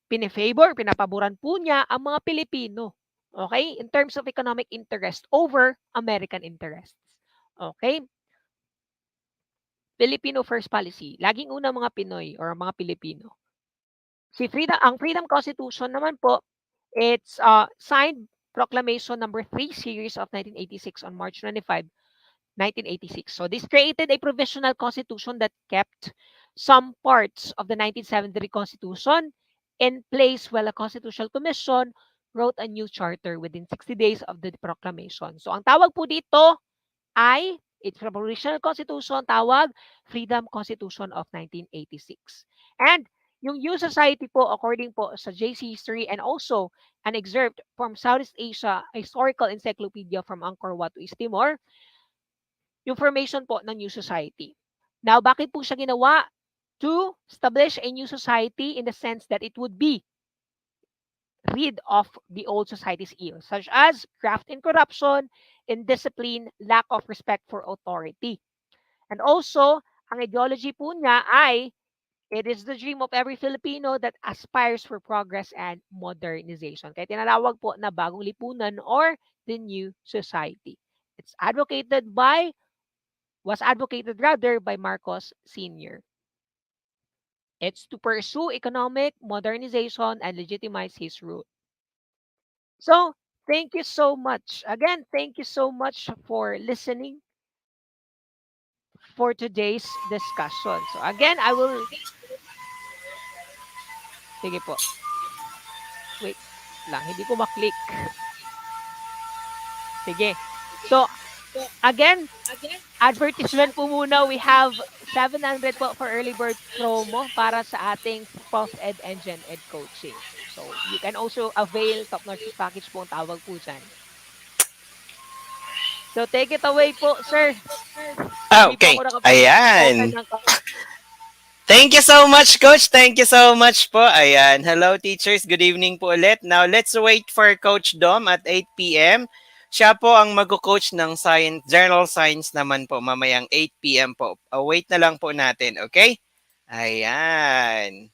pinapaboran po niya ang mga Pilipino. Okay? In terms of economic interest over American interests. Okay? Filipino First Policy. Laging una mga Pinoy or mga Pilipino. Ang Freedom Constitution naman po, it's signed Proclamation number 3 series of 1986 on March 25, 1986. So this created a provisional constitution that kept some parts of the 1973 Constitution in place while a constitutional commission wrote a new charter within 60 days of the proclamation. So ang tawag po dito ay it's a provisional constitution, tawag Freedom Constitution of 1986. And yung New Society po, according po sa JC History and also an excerpt from Southeast Asia Historical Encyclopedia from Angkor Wat to East Timor, yung formation po ng New Society. Now, bakit po siya ginawa? To establish a new society in the sense that it would be rid of the old society's ills, such as graft and corruption, indiscipline, lack of respect for authority. And also, ang ideology po niya ay, it is the dream of every Filipino that aspires for progress and modernization. Kaya tinatawag po na bagong lipunan or the new society. It's was advocated rather by Marcos Sr. It's to pursue economic modernization and legitimize his rule. So, thank you so much. Again, thank you so much for listening for today's discussion. So, again, I will... Sige po. Wait lang, hindi ko maklik. Sige. So, again, advertisement po muna. We have 700 po for early bird promo para sa ating Prof-Ed and Gen-Ed coaching. So, you can also avail top-notch package po ang tawag po dyan. So, take it away po, sir. Okay. Ayan. Thank you so much, Coach. Thank you so much po. Ayan. Hello, teachers. Good evening po ulit. Now, let's wait for Coach Dom at 8 p.m. Siya po ang mag-coach ng science, General Science naman po mamayang 8 p.m. po. Wait na lang po natin, okay? Ayan.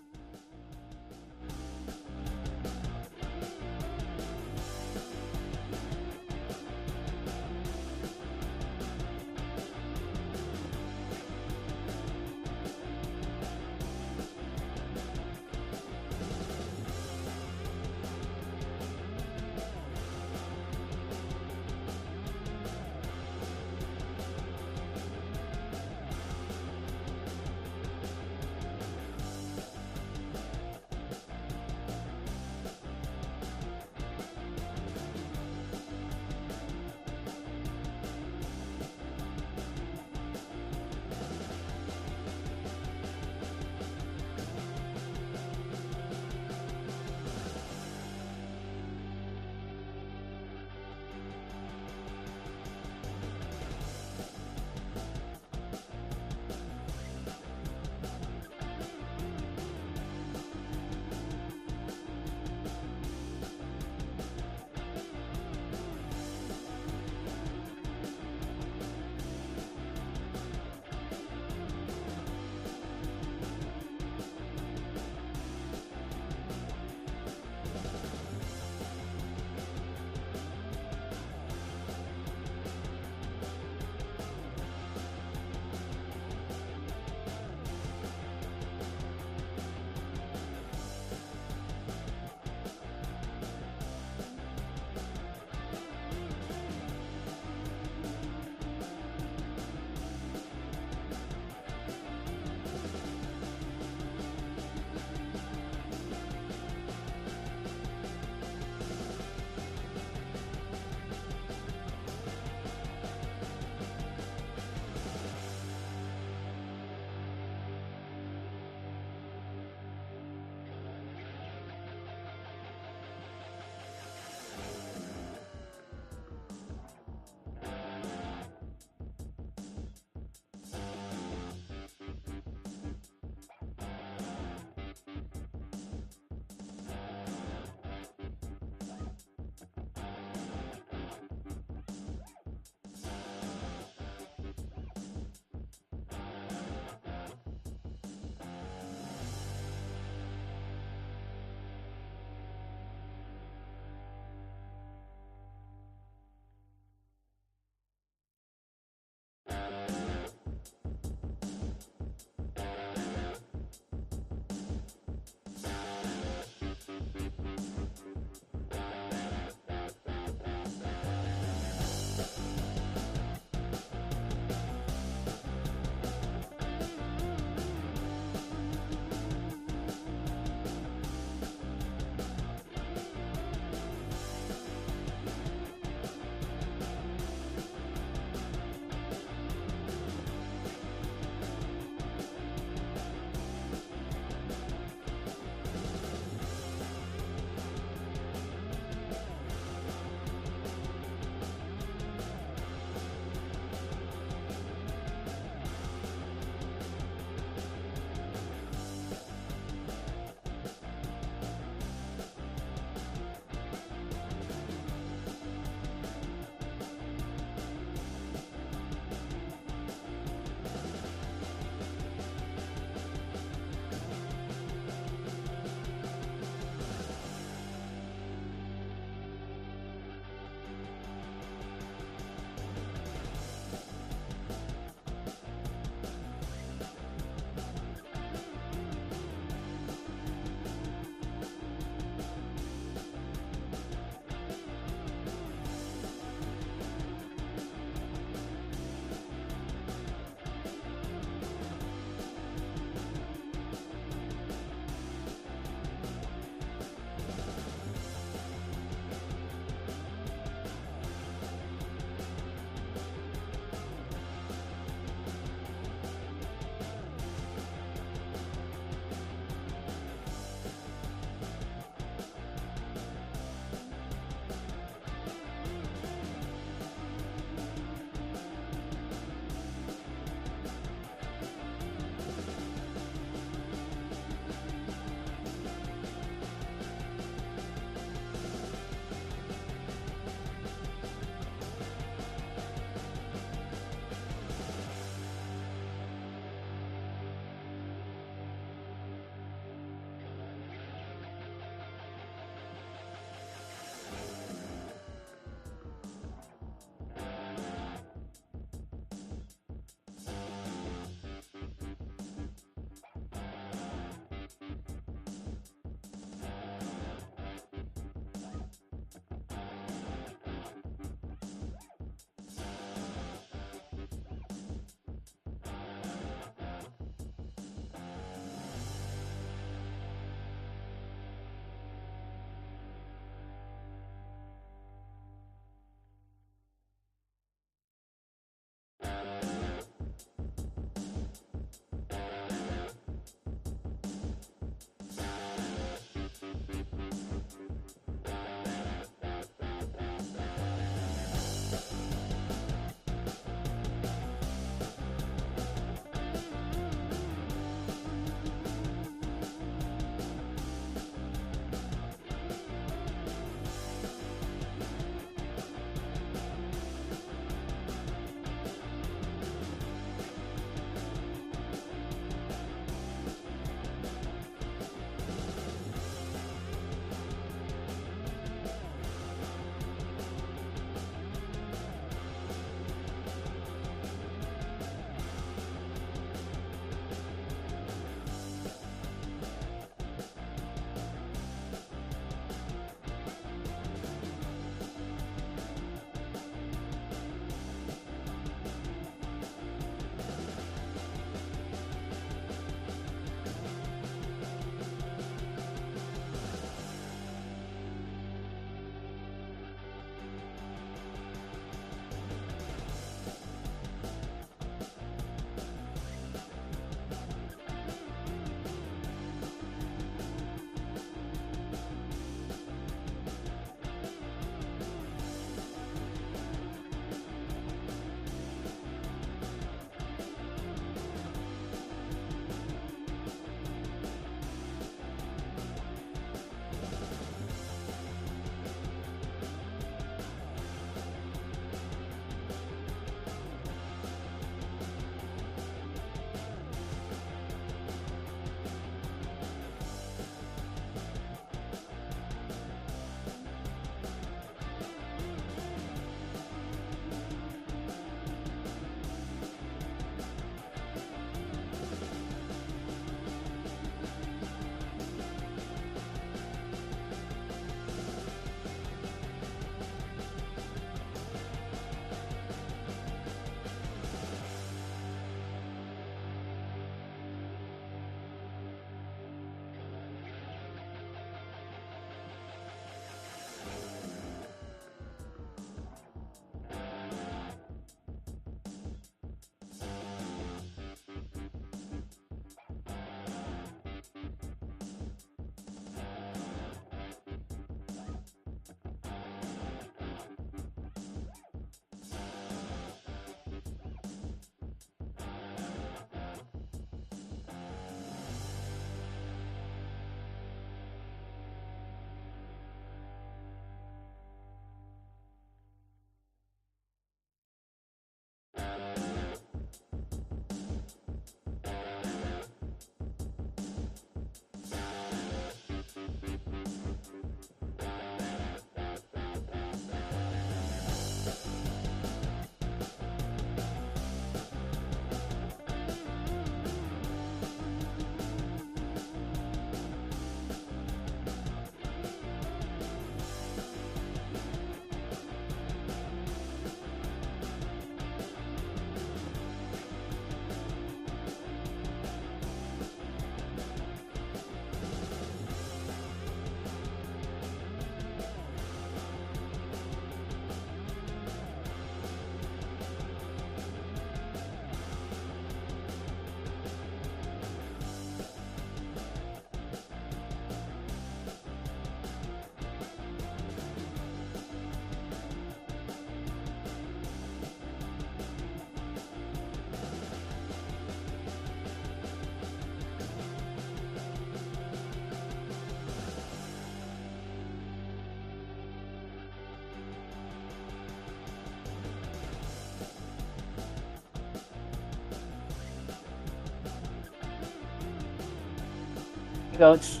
Coach.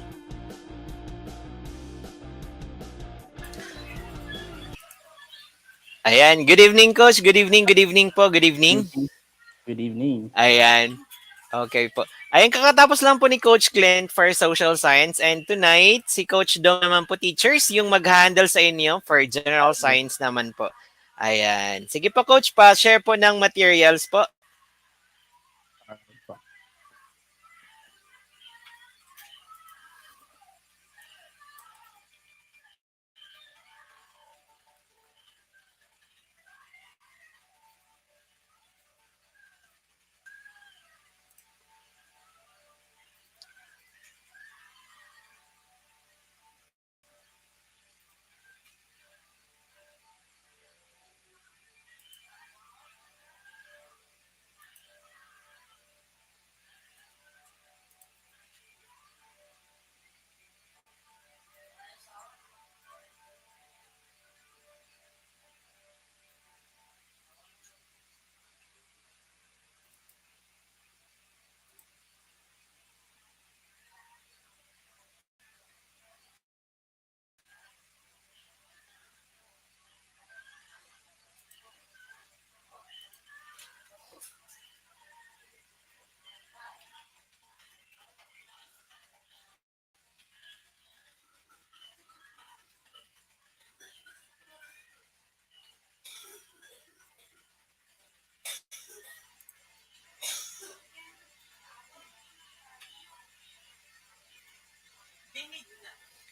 Ayan, good evening coach, good evening po, good Good evening. evening. Good evening. Ayan, okay po. Ayan, kakatapos lang po ni Coach Clint for Social Science and tonight, si Coach Dong naman po teachers yung mag-handle sa inyo for General Science naman po. Ayan, sige po Coach, pa-share po ng materials po.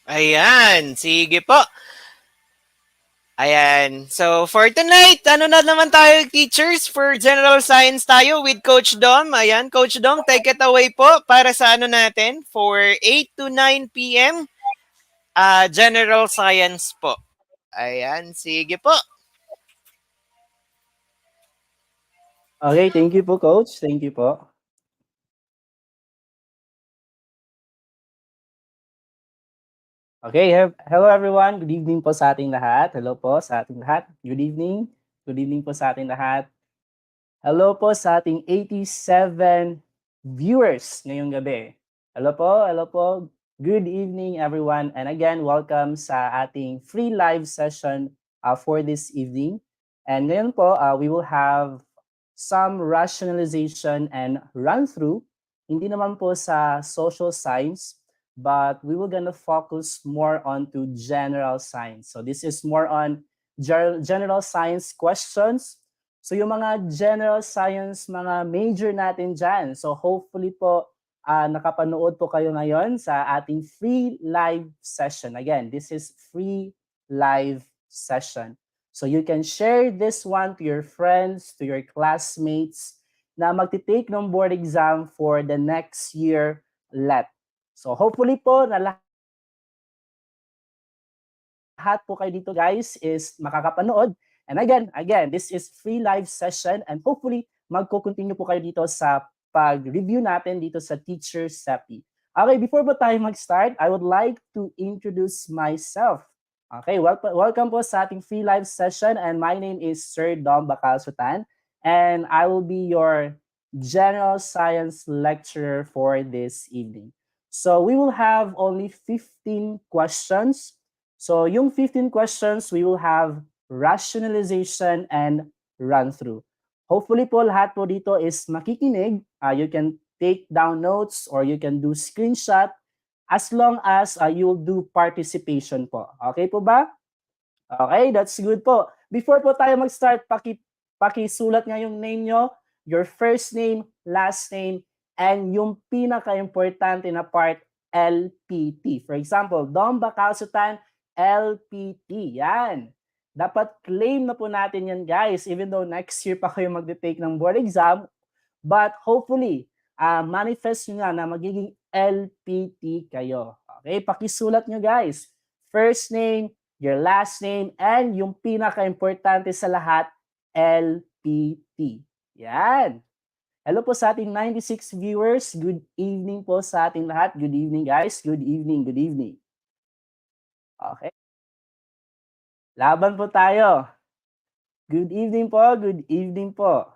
Ayan, sige po. Ayan. So, for tonight, ano na naman tayo, teachers? For General Science tayo with Coach Dom. Ayan, Coach Dom, take it away po para sa ano natin for 8 to 9 p.m. General Science po. Ayan, sige po. Okay, thank you po, Coach. Thank you po. Okay, hello everyone. Good evening po sa ating lahat. Hello po sa ating lahat. Good evening. Good evening po sa ating lahat. Hello po sa ating 87 viewers ngayong gabi. Hello po, hello po. Good evening everyone. And again, welcome sa ating free live session for this evening. And ngayon po, we will have some rationalization and run-through. Hindi naman po sa social science, but we will gonna focus more on to general science. So this is more on general science questions. So yung mga general science, mga major natin dyan. So hopefully po, nakapanood po kayo ngayon sa ating free live session. Again, this is free live session. So you can share this one to your friends, to your classmates na magti-take ng board exam for the next year LET. So hopefully po na lahat po kayo dito guys is makakapanood. And again, this is free live session and hopefully magko-continue po kayo dito sa pag-review natin dito sa Teacher Sepi. Okay, before po tayo mag-start, I would like to introduce myself. Okay, welcome po sa ating free live session and my name is Sir Dom Bacalsutan and I will be your general science lecturer for this evening. So we will have only 15 questions. So yung 15 questions, we will have rationalization and run-through. Hopefully po lahat po dito is makikinig. You can take down notes or you can do screenshot as long as you'll do participation po. Okay po ba? Okay, that's good po. Before po tayo mag-start, pakisulat nga yung name nyo, your first name, last name, and yung pinaka-importante na part, LPT. For example, Dom Bacalsutan, LPT. Yan. Dapat claim na po natin yan, guys, even though next year pa kayo mag-take ng board exam. But hopefully, manifest nyo nga na magiging LPT kayo. Okay, pakisulat nyo, guys. First name, your last name, and yung pinaka-importante sa lahat, LPT. Yan. Hello po sa ating 96 viewers. Good evening po sa ating lahat. Good evening, guys. Good evening, good evening. Okay. Laban po tayo. Good evening po, good evening po.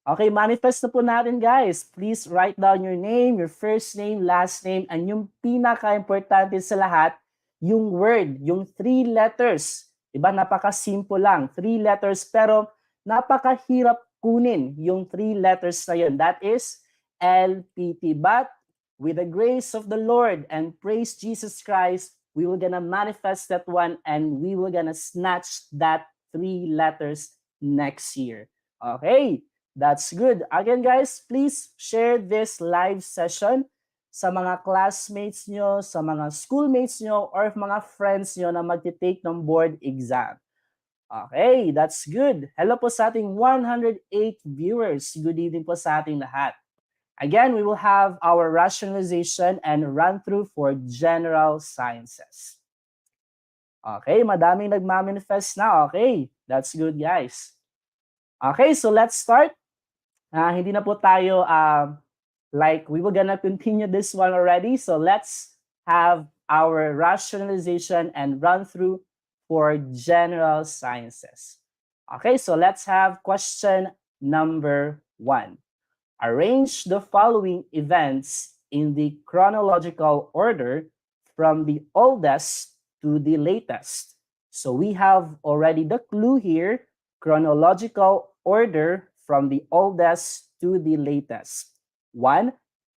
Okay, manifest na po natin guys. Please write down your name, your first name, last name, and yung pinaka-importante sa lahat, yung word, yung 3 letters. Diba, napaka-simple lang. 3 letters, pero napakahirap kunin yung 3 letters na yun. That is LPT. But with the grace of the Lord and praise Jesus Christ, we will gonna manifest that one and we will gonna snatch that 3 letters next year. Okay, that's good. Again, guys, please share this live session sa mga classmates nyo, sa mga schoolmates nyo, or mga friends nyo na magti-take ng board exam. Okay, that's good. Hello po sa ating 108 viewers. Good evening po sa ating lahat. Again, we will have our rationalization and run-through for general sciences. Okay, madaming nagmamanifest na. Okay, that's good, guys. Okay, so let's start. Hindi na po tayo like we were gonna continue this one already. So let's have our rationalization and run through for general sciences. Okay, so let's have question number 1. Arrange the following events in the chronological order from the oldest to the latest. So we have already the clue here, chronological order from the oldest to the latest. 1.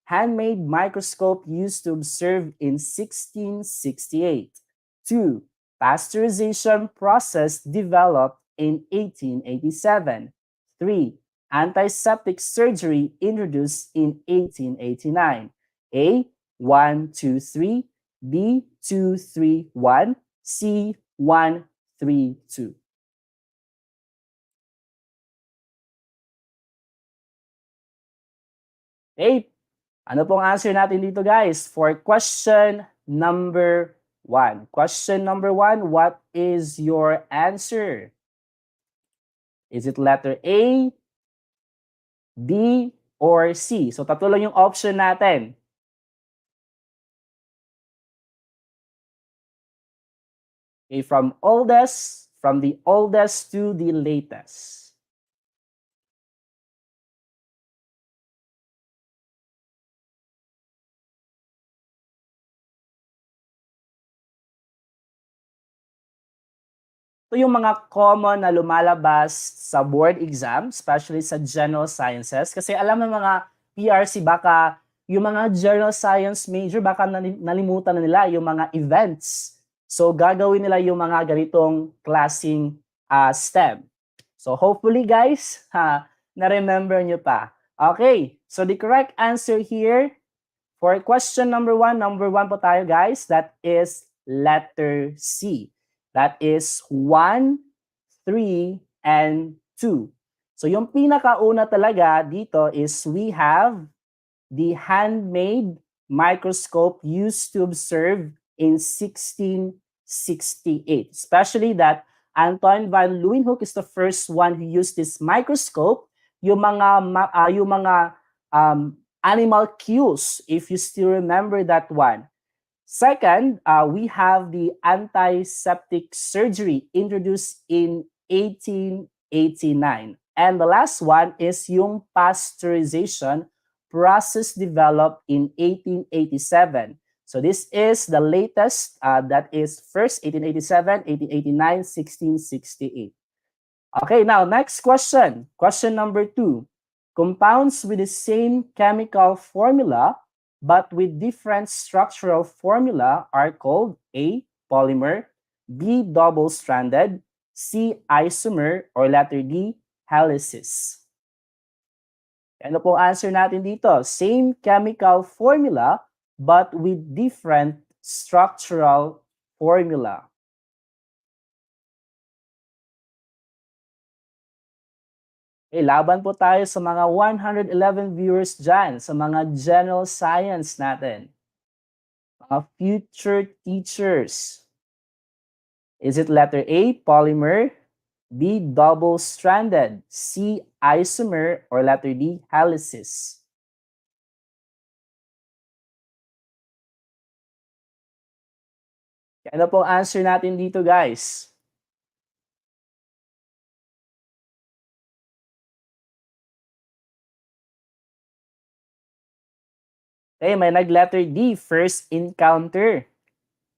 Handmade microscope used to observe in 1668. 2. Pasteurization process developed in 1887. 3. Antiseptic surgery introduced in 1889. A. 1, 2, 3. B. 2, 3, 1. C. 1, 3, 2. Okay, ano pong answer natin dito guys for question number 1? Question number 1, what is your answer? Is it letter A, B, or C? So tatlo lang yung option natin. Okay, from the oldest to the latest. Ito yung mga common na lumalabas sa board exam, especially sa general sciences. Kasi alam ng mga PRC, baka yung mga general science major, baka nalimutan na nila yung mga events. So gagawin nila yung mga ganitong klaseng STEM. So hopefully guys, na-remember nyo pa. Okay, so the correct answer here for question number 1 po tayo guys, that is letter C. That is 1, 3, and 2. So yung pinakauna talaga dito is we have the handmade microscope used to observe in 1668. Especially that Anton van Leeuwenhoek is the first one who used this microscope. Yung mga animal cues, if you still remember that one. Second, we have the antiseptic surgery introduced in 1889. And the last one is yung pasteurization process developed in 1887. So this is the latest, that is first 1887, 1889, 1668. Okay, now next question. Question number 2. Compounds with the same chemical formula but with different structural formula are called A. Polymer, B. Double-stranded, C. Isomer, or letter D. Helices. Ano po answer natin dito? Same chemical formula but with different structural formula. Okay, laban po tayo sa mga 111 viewers dyan, sa mga general science natin. Mga future teachers. Is it letter A, polymer, B, double-stranded, C, isomer, or letter D, helices? Ano po answer natin dito, guys? Okay, may nag-letter D, first encounter.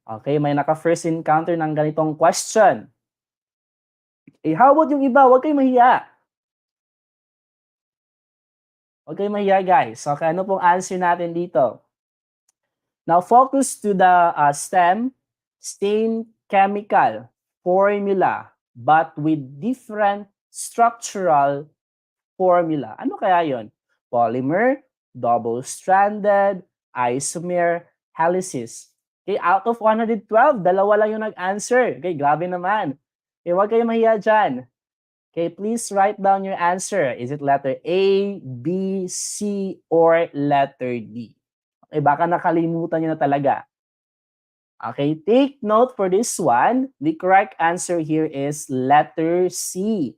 Okay, may naka-first encounter ng ganitong question. Eh, how about yung iba? Huwag kayong mahiya. Huwag kayong mahiya, guys. Okay, ano pong answer natin dito? Now, focus to the same chemical formula, but with different structural formula. Ano kaya yon? Polymer, double-stranded, isomer, helices. Okay, out of 112, dalawa lang yung nag-answer. Okay, grabe naman. Okay, huwag kayong mahiya dyan. Okay, please write down your answer. Is it letter A, B, C, or letter D? Okay, baka nakalimutan nyo na talaga. Okay, take note for this one. The correct answer here is letter C,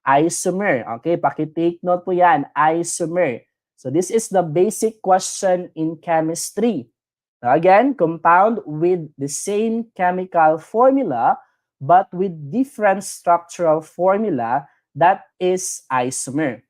isomer. Okay, paki-take note po yan, isomer. So this is the basic question in chemistry. Now again, compound with the same chemical formula but with different structural formula, that is isomer.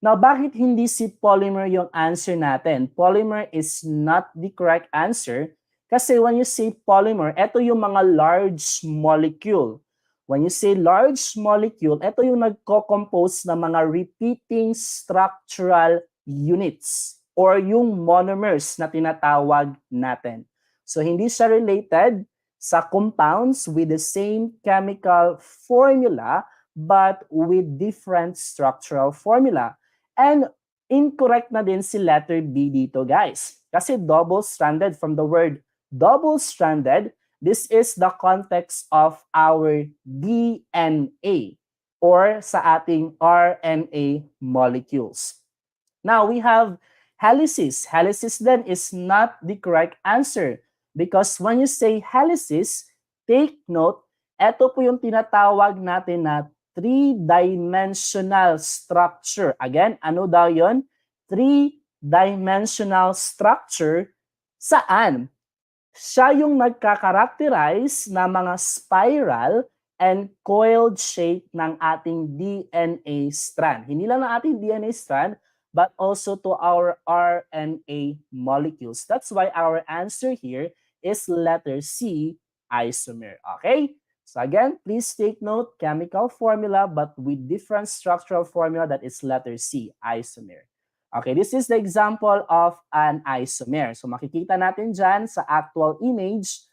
Now, bakit hindi si polymer yung answer natin? Polymer is not the correct answer kasi when you say polymer, ito yung mga large molecule. When you say large molecule, ito yung nagko-compose ng mga repeating structural units or yung monomers na tinatawag natin. So, hindi siya related sa compounds with the same chemical formula but with different structural formula. And incorrect na din si letter B dito, guys. Kasi double-stranded, from the word double-stranded, this is the context of our DNA or sa ating RNA molecules. Now, we have helices. Helices then is not the correct answer because when you say helices, take note, ito po yung tinatawag natin na three-dimensional structure. Again, ano daw yun? Three-dimensional structure. Saan? Siya yung nagkakarakterize na mga spiral and coiled shape ng ating DNA strand. Hindi lang ng ating DNA strand, but also to our RNA molecules. That's why our answer here is letter C, isomer. Okay? So again, please take note, chemical formula, but with different structural formula, that is letter C, isomer. Okay, this is the example of an isomer. So makikita natin dyan sa actual image,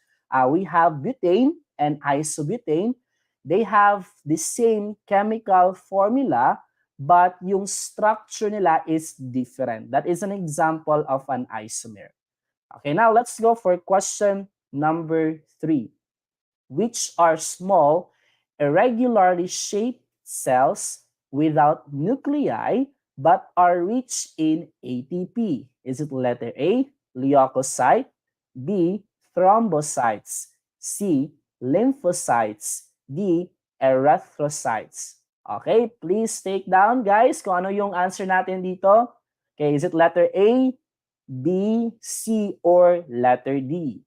we have butane and isobutane. They have the same chemical formula, but yung structure nila is different. That is an example of an isomer. Okay, now let's go for question number 3. Which are small, irregularly shaped cells without nuclei but are rich in ATP? Is it letter A, leukocyte, B, thrombocytes, C, lymphocytes, D, erythrocytes? Okay, please take down, guys, kung ano yung answer natin dito. Okay, is it letter A, B, C, or letter D?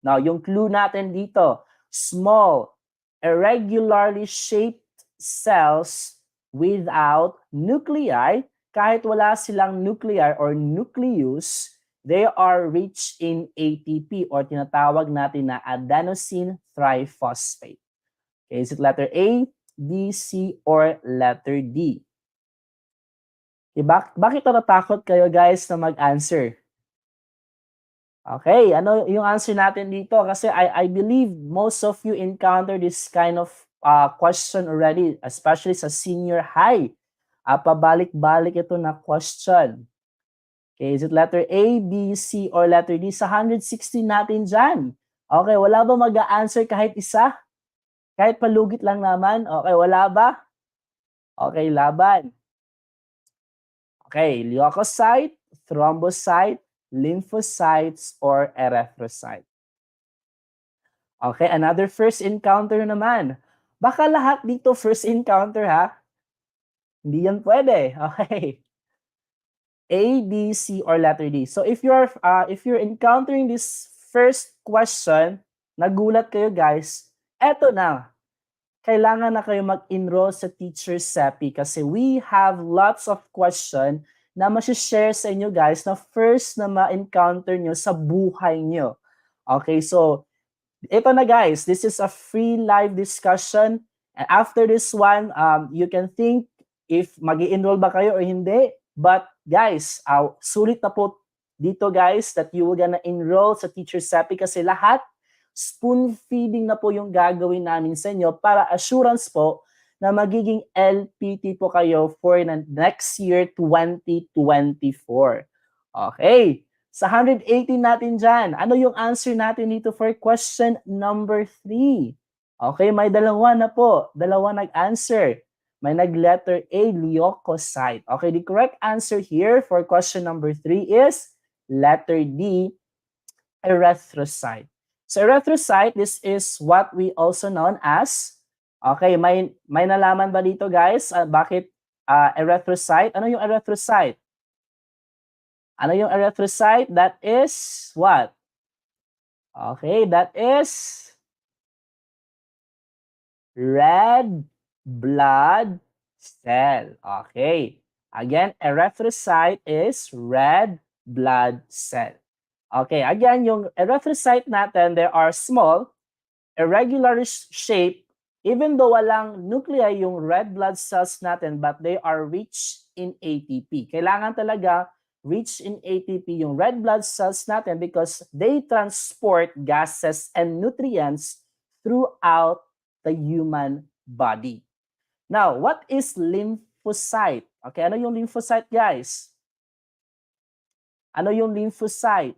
Now, yung clue natin dito, small, irregularly shaped cells without nuclei, kahit wala silang nuclei or nucleus, they are rich in ATP or tinatawag natin na adenosine triphosphate. Okay, is it letter A, B, C, or letter D? Okay, bakit natatakot kayo, guys, na mag-answer? Okay, ano yung answer natin dito? Kasi I believe most of you encounter this kind of question already, especially sa senior high. Pabalik-balik ito na question. Okay, is it letter A, B, C, or letter D? Sa 160 natin dyan. Okay, wala ba mag-a-answer kahit isa? Kahit palugit lang naman? Okay, wala ba? Okay, laban. Okay, leukocyte, thrombocyte, lymphocytes, or erythrocyte. Okay, another first encounter naman. Baka lahat dito first encounter, ha? Hindi yan pwede. Okay. A, B, C, or letter D. So if you're encountering this first question, nagulat kayo, guys, eto na. Kailangan na kayo mag-enroll sa Teacher Seppi kasi we have lots of question na share sa inyo guys na first na ma-encounter nyo sa buhay nyo. Okay, so ito na guys, this is a free live discussion. And after this one, you can think if mag-i-enroll ba kayo or hindi. But guys, sulit na po dito guys that you will gonna enroll sa Teacher Seppi kasi lahat spoon feeding na po yung gagawin namin sa inyo para assurance po na magiging LPT po kayo for the next year 2024. Okay. Sa 180 natin dyan, ano yung answer natin dito for question number 3? Okay, may dalawa na po. Dalawa nag-answer. May nag-letter A, leukocyte. Okay, the correct answer here for question number 3 is letter D, erythrocyte. So erythrocyte, this is what we also known as, okay, may nalaman ba dito guys? Bakit erythrocyte? Ano yung erythrocyte? Ano yung erythrocyte? That is what? Okay, that is red blood cell. Okay. Again, erythrocyte is red blood cell. Okay, again, yung erythrocyte natin, there are small, irregular shape, even though walang nuclei yung red blood cells natin, but they are rich in ATP. Kailangan talaga rich in ATP yung red blood cells natin because they transport gases and nutrients throughout the human body. Now, what is lymphocyte? Okay, ano yung lymphocyte, guys? Ano yung lymphocyte?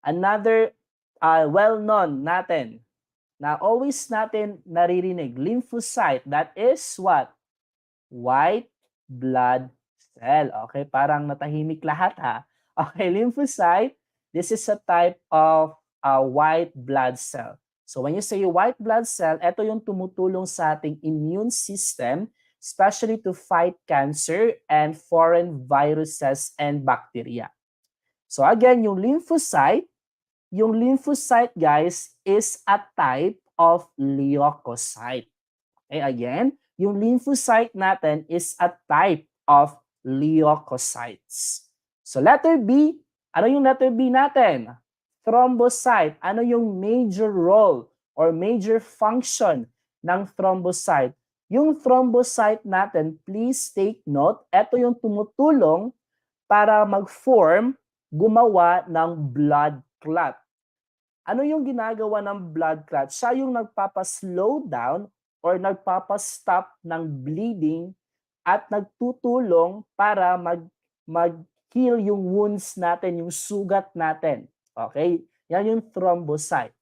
Another well-known natin na always natin naririnig, lymphocyte, that is what? White blood cell. Okay, parang natahimik lahat ha. Okay, lymphocyte, this is a type of white blood cell. So when you say white blood cell, ito yung tumutulong sa ating immune system, especially to fight cancer and foreign viruses and bacteria. So again, yung lymphocyte guys is a type of leukocyte. Okay, again, yung lymphocyte natin is a type of leukocytes. So letter B, ano yung letter B natin? Thrombocyte. Ano yung major role or major function ng thrombocyte? Yung thrombocyte natin, please take note, ito yung tumutulong para mag-form, gumawa ng blood clot. Ano yung ginagawa ng blood clot? Siya yung nagpapa-slow down or nagpapa-stop ng bleeding at nagtutulong para mag-heal yung wounds natin, yung sugat natin. Okay? Yan yung thrombocyte.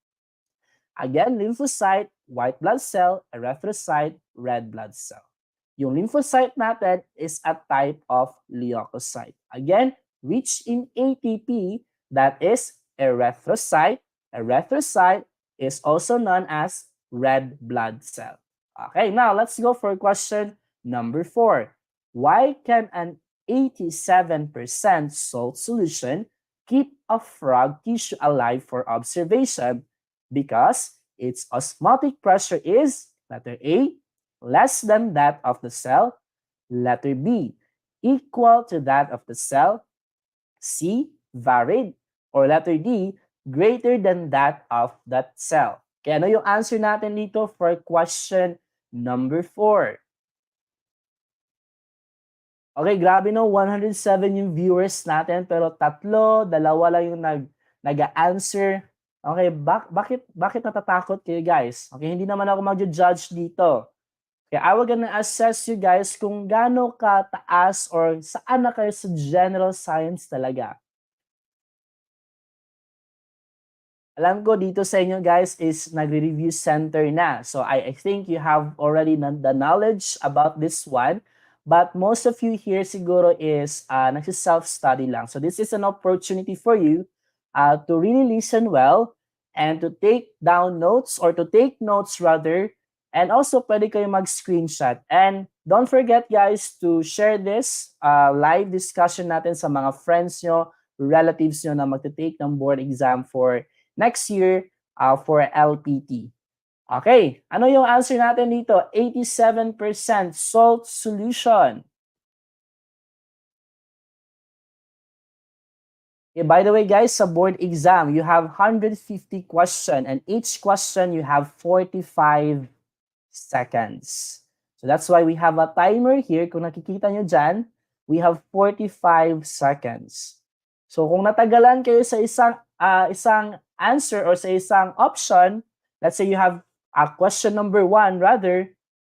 Again, lymphocyte, white blood cell, erythrocyte, red blood cell. Yung lymphocyte natin is a type of leukocyte. Again, rich in ATP, that is erythrocyte. Erythrocyte is also known as red blood cell. Okay, now let's go for question number 4. Why can an 87% salt solution keep a frog tissue alive for observation? Because its osmotic pressure is, letter A, less than that of the cell, letter B, equal to that of the cell, C, varied, or letter D, greater than that of that cell. Kaya ano yung answer natin dito for question number 4? Okay, grabe no, 107 yung viewers natin, pero 3, 2 lang yung nag-answer. Okay, bakit natatakot kayo guys? Okay, hindi naman ako mag-judge dito. Okay, I will gonna assess you guys kung gaano kataas or saan na kayo sa general science talaga. Alam ko dito sa inyo guys is nagre-review center na. So I think you have already the knowledge about this one. But most of you here siguro is nagsi-self-study lang. So this is an opportunity for you to really listen well and to take down notes or to take notes rather. And also pwede kayo mag-screenshot. And don't forget guys to share this live discussion natin sa mga friends nyo, relatives nyo na magte-take ng board exam for next year for LPT. Okay, ano yung answer natin dito? 87% salt solution. By the way, guys, sa board exam, you have 150 question and each question you have 45 seconds. So that's why we have a timer here. Kung nakikita nyo dyan, we have 45 seconds. So kung natagalan kayo sa isang answer or sa isang option, let's say you have question number 1 rather,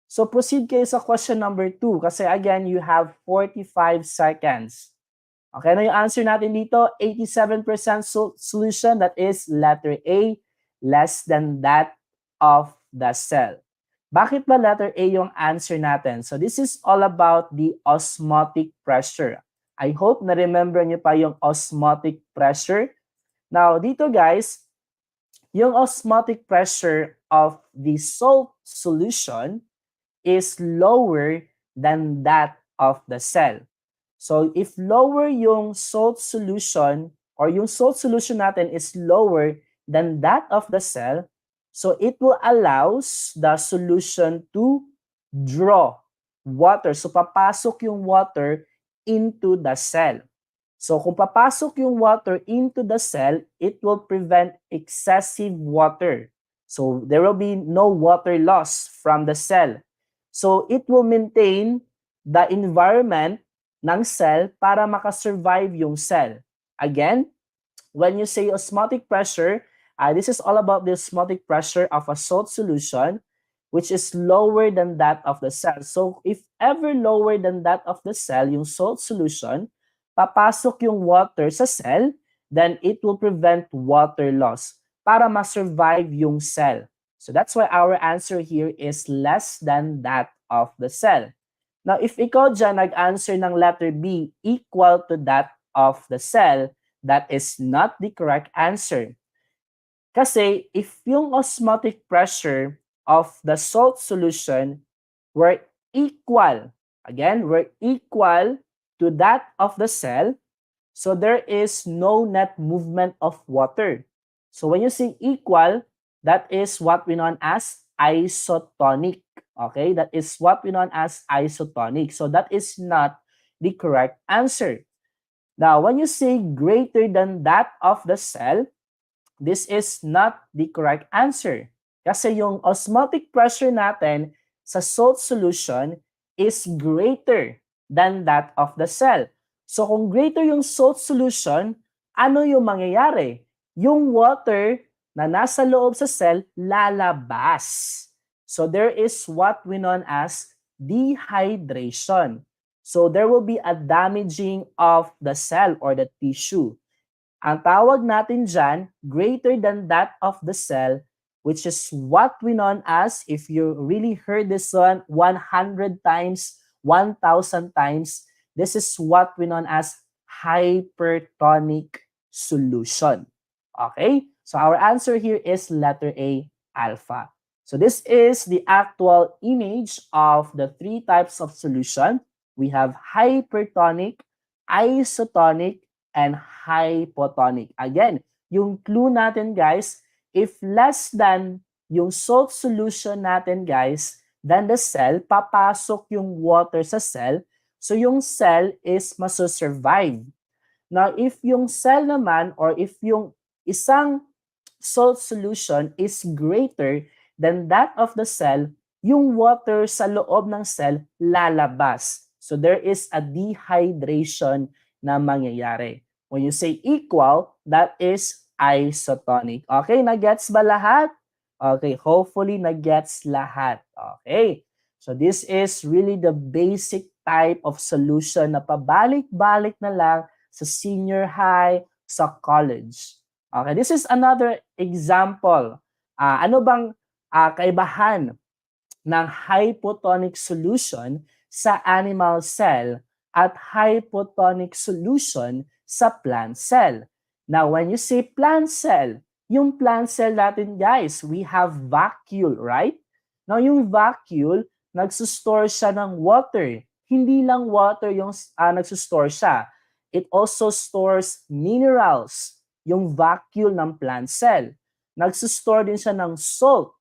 so proceed kayo sa question number 2 kasi again, you have 45 seconds. Okay na yung answer natin dito, 87% solution, that is letter A, less than that of the cell. Bakit ba letter A yung answer natin? So this is all about the osmotic pressure. I hope na-remember niyo pa yung osmotic pressure. Now, dito guys, yung osmotic pressure of the salt solution is lower than that of the cell. So if lower yung salt solution or yung salt solution natin is lower than that of the cell, so it will allows the solution to draw water. So papasok yung water into the cell. So kung papasok yung water into the cell, it will prevent excessive water. So there will be no water loss from the cell. So it will maintain the environment ng cell para makasurvive yung cell. Again, when you say osmotic pressure, this is all about the osmotic pressure of a salt solution, which is lower than that of the cell. So if ever lower than that of the cell, yung salt solution, papasok yung water sa cell, then it will prevent water loss para ma-survive yung cell. So that's why our answer here is less than that of the cell. Now, if ikaw dyan nag-answer ng letter B equal to that of the cell, that is not the correct answer. Kasi if yung osmotic pressure of the salt solution were equal, again, were equal to that of the cell, so there is no net movement of water. So when you say equal, that is what we know as isotonic. Okay, that is what we know as isotonic. So that is not the correct answer. Now, when you say greater than that of the cell, this is not the correct answer. Kasi yung osmotic pressure natin sa salt solution is greater than that of the cell. So kung greater yung salt solution, ano yung mangyayari? Yung water na nasa loob sa cell lalabas. So there is what we know as dehydration. So there will be a damaging of the cell or the tissue. Ang tawag natin dyan, greater than that of the cell, which is what we know as, if you really heard this one 100 times, 1,000 times, this is what we know as hypertonic solution. Okay? So our answer here is letter A, alpha. So this is the actual image of the three types of solution. We have hypertonic, isotonic, and hypotonic. Again, yung clue natin guys, if less than yung salt solution natin guys, then the cell, papasok yung water sa cell, so yung cell is maso-survive. Now, if yung cell naman or if yung isang salt solution is greater than that of the cell, yung water sa loob ng cell lalabas. So there is a dehydration na mangyayari. When you say equal, that is isotonic. Okay, nagets ba lahat? Okay, hopefully nagets lahat. Okay, so this is really the basic type of solution na pabalik-balik na lang sa senior high, sa college. Okay, this is another example. Ano bang kaibahan ng hypotonic solution sa animal cell at hypotonic solution sa plant cell? Now, when you say plant cell, yung plant cell natin guys, we have vacuole, right? Now, yung vacuole, nagsusstore siya ng water. Hindi lang water yung nagsusstore siya. It also stores minerals, yung vacuole ng plant cell. Nagsusstore din siya ng salt.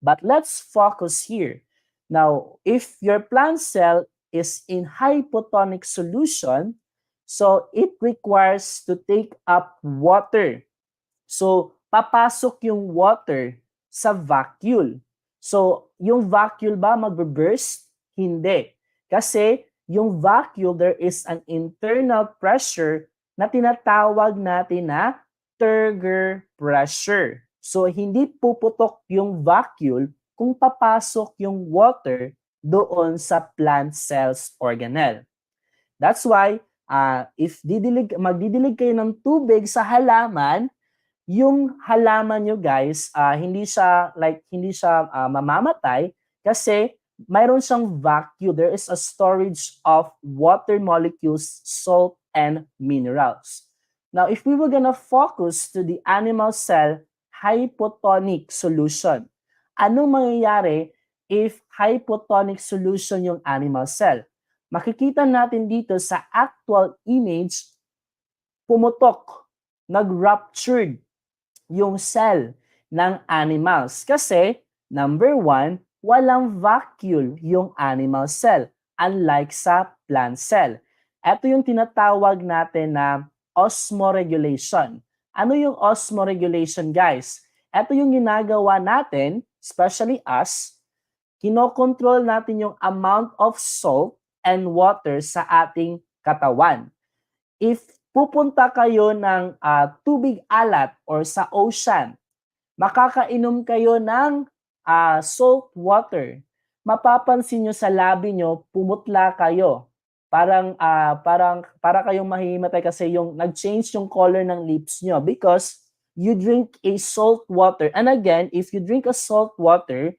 But let's focus here. Now, if your plant cell is in hypotonic solution, So it requires to take up water. So papasok yung water sa vacuole. So yung vacuole ba magbe-burst? Hindi. Kasi yung vacuole, there is an internal pressure na tinatawag natin na turgor pressure. So hindi puputok yung vacuole kung papasok yung water doon sa plant cells organelle. That's why if magdidilig kayo ng tubig sa halaman, yung halaman nyo guys, hindi siya mamamatay kasi mayroon siyang vacuum. There is a storage of water molecules, salt, and minerals. Now, if we were gonna focus to the animal cell hypotonic solution, anong mangyayari if hypotonic solution yung animal cell? Makikita natin dito sa actual image, pumutok, nag-ruptured yung cell ng animals. Kasi, number one, walang vacuole yung animal cell, unlike sa plant cell. Ito yung tinatawag natin na osmoregulation. Ano yung osmoregulation, guys? Ito yung ginagawa natin, especially us, kinokontrol natin yung amount of salt and water sa ating katawan. If pupunta kayo ng tubig alat or sa ocean, makakainom kayo ng salt water. Mapapansin nyo sa labi nyo, pumutla kayo. Para kayong mahimatay kasi yung nag-change yung color ng lips nyo because you drink a salt water. And again, if you drink a salt water,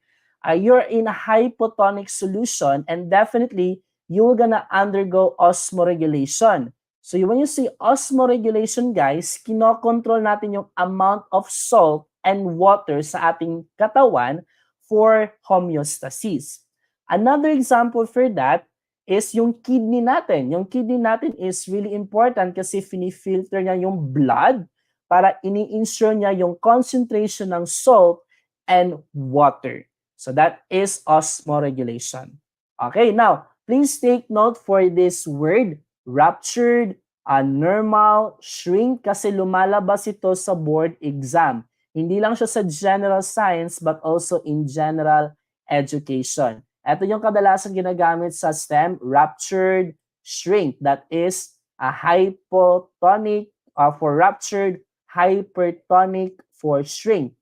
you're in a hypotonic solution and definitely you're gonna undergo osmoregulation. So when you see osmoregulation, guys, kinokontrol natin yung amount of salt and water sa ating katawan for homeostasis. Another example for that is yung kidney natin. Yung kidney natin is really important kasi filter niya yung blood para ini-ensure niya yung concentration ng salt and water. So that is osmoregulation. Okay, now, please take note for this word, ruptured, normal, shrink, kasi lumalabas ito sa board exam. Hindi lang siya sa general science but also in general education. Ito yung kadalasan ginagamit sa STEM, ruptured, shrink. That is a hypotonic for ruptured, hypertonic for shrink.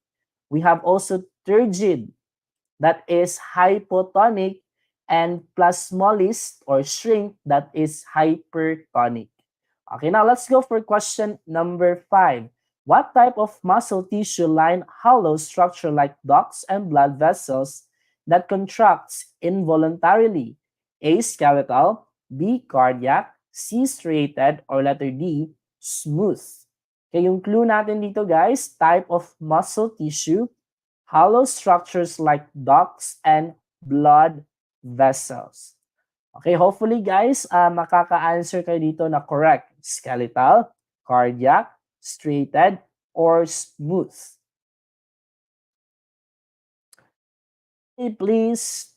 We have also turgid. That is hypotonic, and plasmolyst or shrink, that is hypertonic. Okay, now let's go for question number 5. What type of muscle tissue line hollow structure like ducts and blood vessels that contracts involuntarily? A. Skeletal, B. Cardiac, C. Striated, or letter D. Smooth. Okay, yung clue natin dito guys, type of muscle tissue, hollow structures like ducts and blood vessels. Okay, hopefully guys, makaka-answer kayo dito na correct. Skeletal, cardiac, striated, or smooth. Okay, please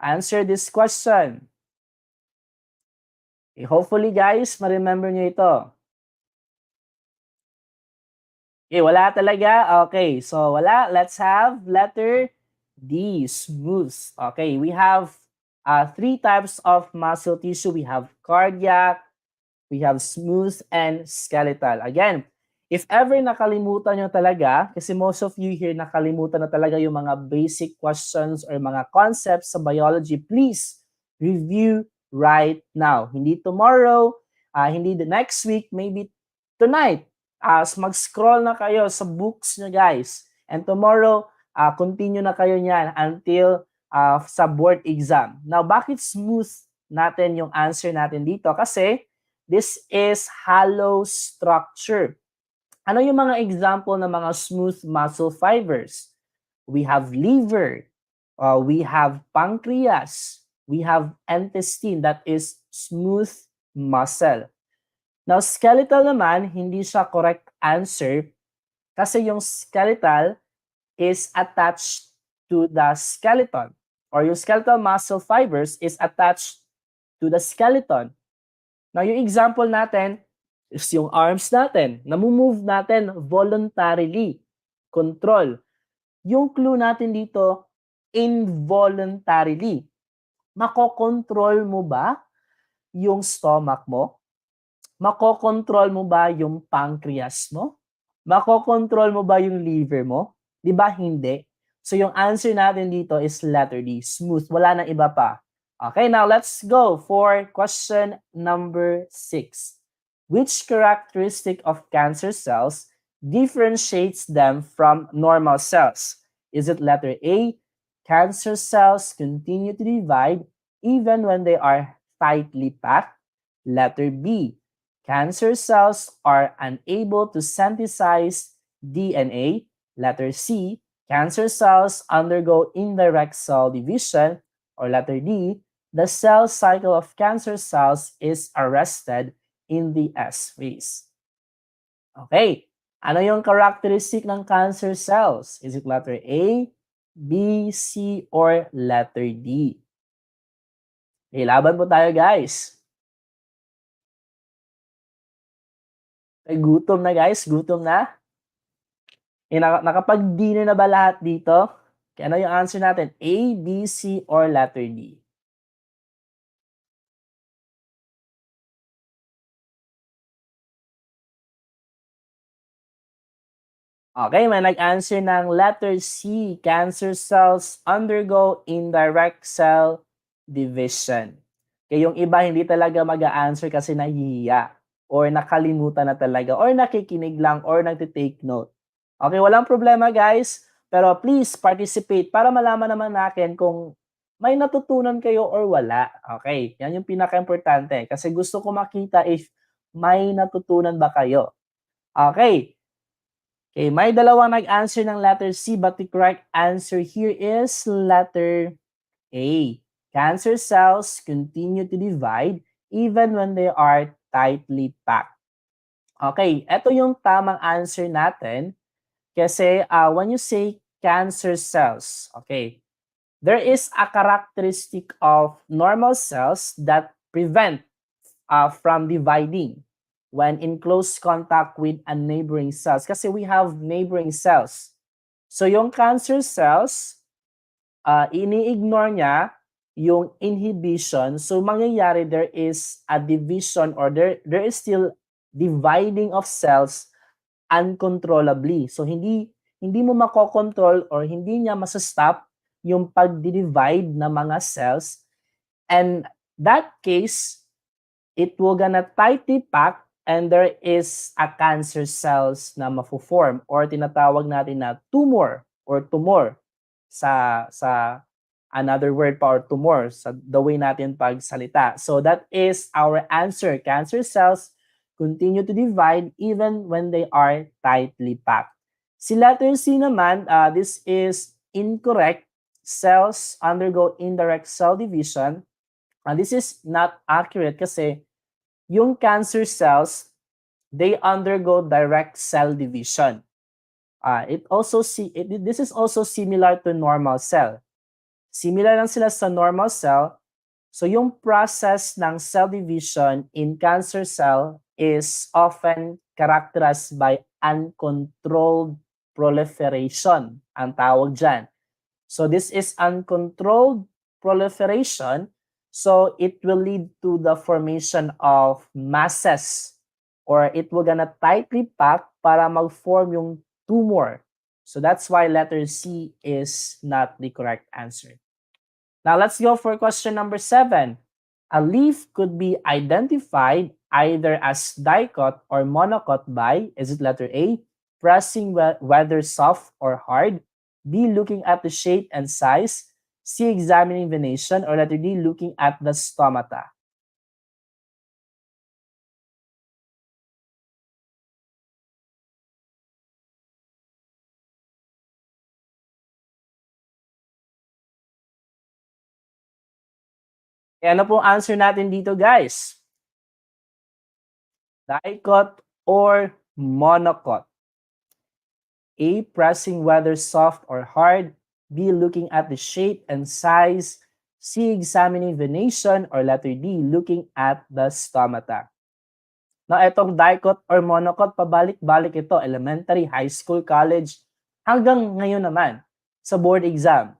answer this question. Okay, hopefully guys, ma-remember nyo ito. Okay, wala talaga? Okay, so wala. Let's have letter D, smooth. Okay, we have 3 types of muscle tissue. We have cardiac, we have smooth, and skeletal. Again, if ever nakalimutan nyo talaga, kasi most of you here nakalimutan na talaga yung mga basic questions or mga concepts sa biology, please review right now. Hindi tomorrow, hindi the next week, maybe tonight. Mag-scroll na kayo sa books nyo guys. And tomorrow, continue na kayo niyan until sa board exam. Now, bakit smooth natin yung answer natin dito? Kasi this is hollow structure. Ano yung mga example ng mga smooth muscle fibers? We have liver, we have pancreas, we have intestine, that is smooth muscle. Now, skeletal naman, hindi siya correct answer kasi yung skeletal is attached to the skeleton or yung skeletal muscle fibers is attached to the skeleton. Now, yung example natin is yung arms natin. Namumove natin voluntarily. Control. Yung clue natin dito, involuntarily. Makokontrol mo ba yung stomach mo? Makokontrol mo ba yung pancreas mo? Makokontrol mo ba yung liver mo? Di ba hindi? So yung answer natin dito is letter D, smooth. Wala nang iba pa. Okay, now let's go for question number 6. Which characteristic of cancer cells differentiates them from normal cells? Is it letter A, cancer cells continue to divide even when they are tightly packed? Letter B, cancer cells are unable to synthesize DNA. Letter C, cancer cells undergo indirect cell division. Or letter D, the cell cycle of cancer cells is arrested in the S phase. Okay, ano yung characteristic ng cancer cells? Is it letter A, B, C, or letter D? Okay, laban po tayo guys. Ay, gutom na guys, gutom na. Nakapag-dinner na ba lahat dito? Kaya ano yung answer natin? A, B, C, or letter D? Okay, may nag-answer ng letter C. Cancer cells undergo indirect cell division. Kaya yung iba hindi talaga mag-a-answer kasi nahihiya or nakalimutan na talaga or nakikinig lang or nagtitake note. Okay, walang problema guys. Pero please participate para malaman naman natin kung may natutunan kayo or wala. Okay, yan yung pinaka-importante. Kasi gusto ko makita if may natutunan ba kayo. Okay. Okay, may dalawang nag-answer ng letter C but the correct answer here is letter A. Cancer cells continue to divide even when they are tightly packed. Okay, ito yung tamang answer natin kasi when you say cancer cells, okay, there is a characteristic of normal cells that prevent from dividing when in close contact with a neighboring cells. Kasi we have neighboring cells. So yung cancer cells, ini-ignore niya yung inhibition. So mangyayari there is a division or there is still dividing of cells uncontrollably. So hindi mo makokontrol or hindi niya masastop yung pag-divide ng mga cells. And that case, it will gonna tightly pack and there is a cancer cells na mafo-form or tinatawag natin na tumor or tumor sa another word pa or tumor sa the way natin pagsalita. So that is our answer. Cancer cells continue to divide even when they are tightly packed. Si letter C naman, this is incorrect. Cells undergo indirect cell division. This is not accurate kasi yung cancer cells, they undergo direct cell division. This is also similar to normal cell. Similar lang sila sa normal cell. So yung process ng cell division in cancer cell is often characterized by uncontrolled proliferation, ang tawag dyan. So this is uncontrolled proliferation. So it will lead to the formation of masses or it will gonna tightly pack para mag-form yung tumor. So that's why letter C is not the correct answer. Now let's go for question number 7. A leaf could be identified either as dicot or monocot by, is it letter A, pressing whether soft or hard, B, looking at the shape and size, C, examining venation, or letter D, looking at the stomata? E ano po answer natin dito guys? Dicot or monocot? A, pressing whether soft or hard, B, looking at the shape and size, C. Examining venation, or letter D. Looking at the stomata. Now, itong dicot or monocot, pabalik-balik ito, elementary, high school, college, hanggang ngayon naman sa board exam.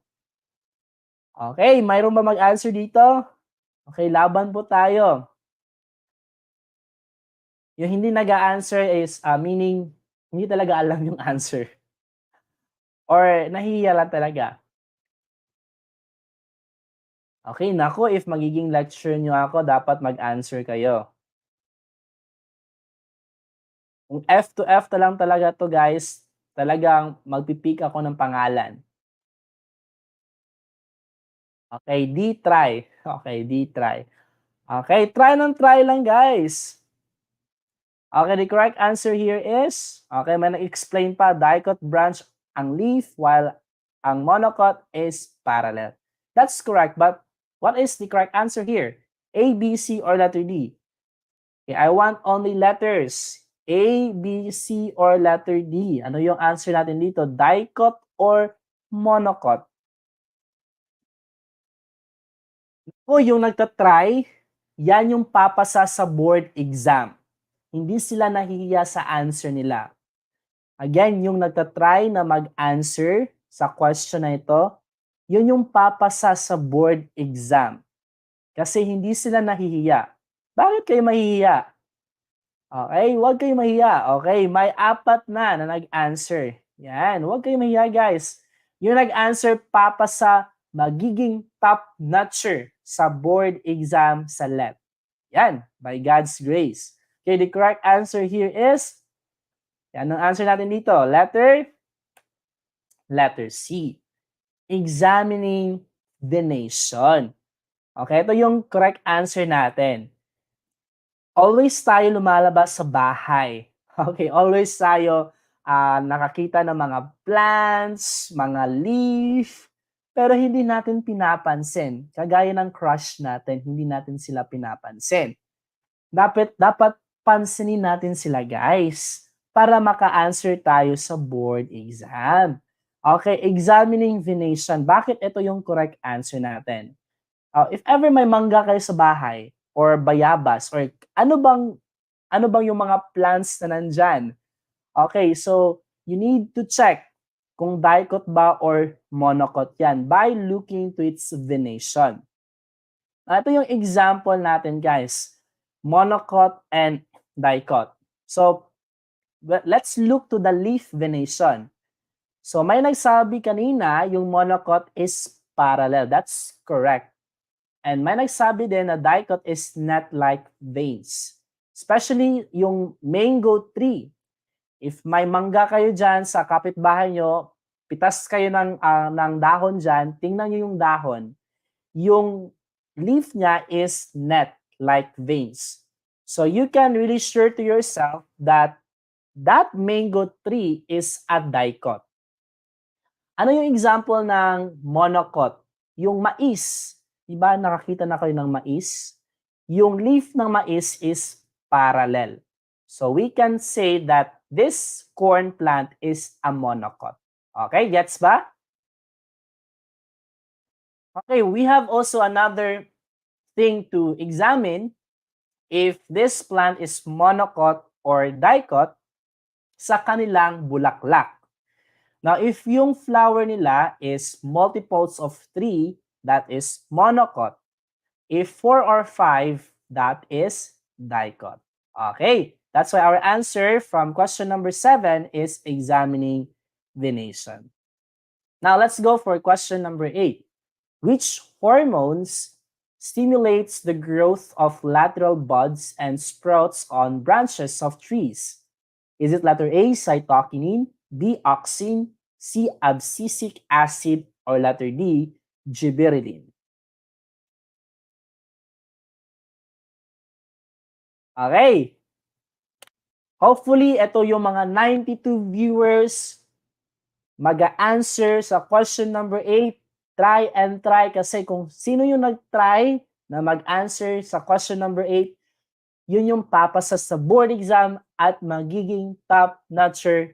Okay, mayroon ba mag-answer dito? Okay, laban po tayo. Yung hindi nag-a-answer is meaning hindi talaga alam yung answer. Or nahihiya lang talaga. Okay, nako, if magiging lecture nyo ako, dapat mag-answer kayo. Kung F to F na lang talaga to guys, talagang magpipick ako ng pangalan. Okay, D try. Okay, D try. Okay, try ng try lang guys. Okay, the correct answer here is, okay, may na-explain pa, dicot branch ang leaf while ang monocot is parallel. That's correct, but what is the correct answer here? A, B, C, or letter D? Okay, I want only letters. A, B, C, or letter D. Ano yung answer natin dito? Dicot or monocot? O yung nagtatry, yan yung papasa sa board exam. Hindi sila nahihiya sa answer nila. Again, yung nagtatry na mag-answer sa question na ito, yun yung papasa sa board exam. Kasi hindi sila nahihiya. Bakit kayo mahihiya? Okay, huwag kayo mahiya. Okay, may 4 na nag-answer. Yan, huwag kayo mahiya guys. Yung nag-answer papasa, magiging top-notcher sa board exam sa LEP. Yan, by God's grace. Okay, the correct answer here is, yan ang answer natin dito. Letter C. Examining the nation. Okay, ito yung correct answer natin. Always tayo lumalabas sa bahay. Okay, always tayo nakakita ng mga plants, mga leaf, pero hindi natin pinapansin. Kagaya ng crush natin, hindi natin sila pinapansin. Dapat pansinin natin sila guys para maka-answer tayo sa board exam. Okay, examining venation. Bakit ito yung correct answer natin? If ever may mangga kayo sa bahay or bayabas or ano bang yung mga plants na nandyan? Okay, so you need to check kung dicot ba or monocot yan by looking to its venation. Ito yung example natin guys. Monocot and dicot. So, let's look to the leaf venation. So, may nagsabi kanina yung monocot is parallel. That's correct. And may nagsabi din na dicot is net-like veins. Especially yung mango tree. If may mangga kayo dyan sa kapitbahay nyo, pitas kayo ng dahon dyan, tingnan nyo yung dahon. Yung leaf niya is net-like veins. So you can really sure to yourself that that mango tree is a dicot. Ano yung example ng monocot? Yung mais. Diba nakakita na kayo ng mais? Yung leaf ng mais is parallel. So we can say that this corn plant is a monocot. Okay, gets ba? Okay, we have also another thing to examine if this plant is monocot or dicot sa kanilang bulaklak. Now, if yung flower nila is multiples of 3, that is monocot. If 4 or 5, that is dicot. Okay, that's why our answer from question number 7 is examining venation. Now, let's go for question number 8. Which hormones stimulates the growth of lateral buds and sprouts on branches of trees? Is it letter A, cytokinin, B, auxin, C, abscisic acid, or letter D, gibberellin? Okay. Hopefully, ito yung mga 92 viewers mag-a-answer sa question number 8. Try and try kasi kung sino yung nag-try na mag-answer sa question number 8, yun yung papasa sa board exam at magiging top-notcher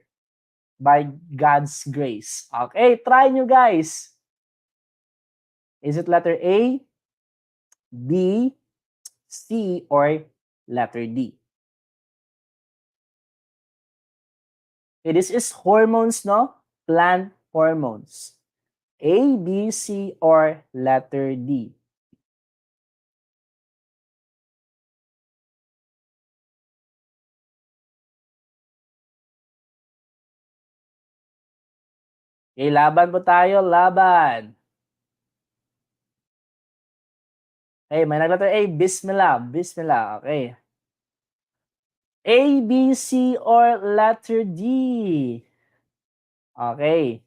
by God's grace. Okay, try nyo guys. Is it letter A, B, C, or letter D? Okay, this is hormones, no? Plant hormones. A, B, C, or letter D? Okay, laban po tayo, laban. Okay, may nag-letter A, Bismillah, Bismillah, okay. A, B, C, or letter D? Okay.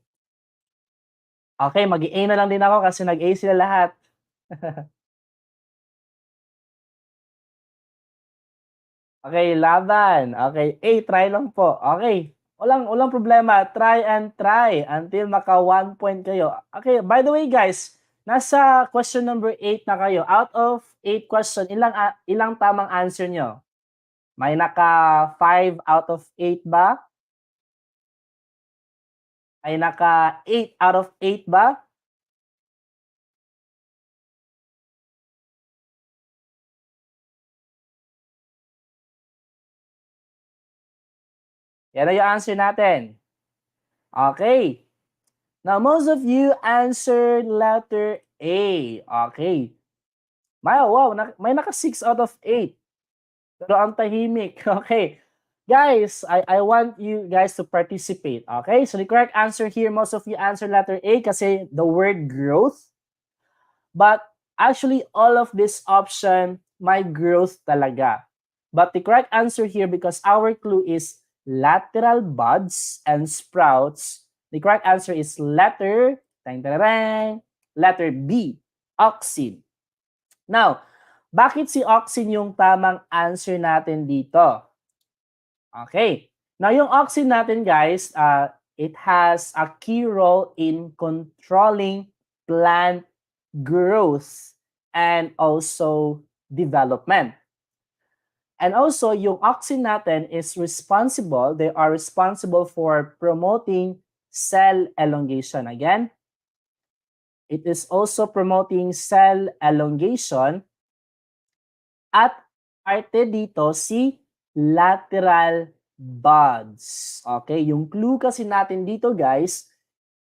Okay, mag-A na lang din ako kasi nag-A sila lahat. Okay, laban. Okay, A, try lang po. Okay, walang problema. Try and try until maka 1 point kayo. Okay, by the way guys, nasa question number 8 na kayo. Out of 8 question, ilang tamang answer nyo? May naka 5 out of 8 ba? Ay naka 8 out of 8 ba? Yan na yung answer natin. Okay. Now, most of you answered letter A. Okay. May naka 6 out of 8. Pero ang tahimik. Okay. Guys, I want you guys to participate. Okay? So, the correct answer here, most of you answered letter A kasi the word growth. But actually, all of this option, may growth talaga. But the correct answer here, because our clue is lateral buds and sprouts, the correct answer is letter B, auxin. Now, bakit si auxin yung tamang answer natin dito? Okay. Now, yung auxin natin, guys, it has a key role in controlling plant growth and also development. And also, yung auxin natin is responsible, they are responsible for promoting cell elongation. Again, it is also promoting cell elongation at parte dito si lateral buds. Okay, yung clue kasi natin dito guys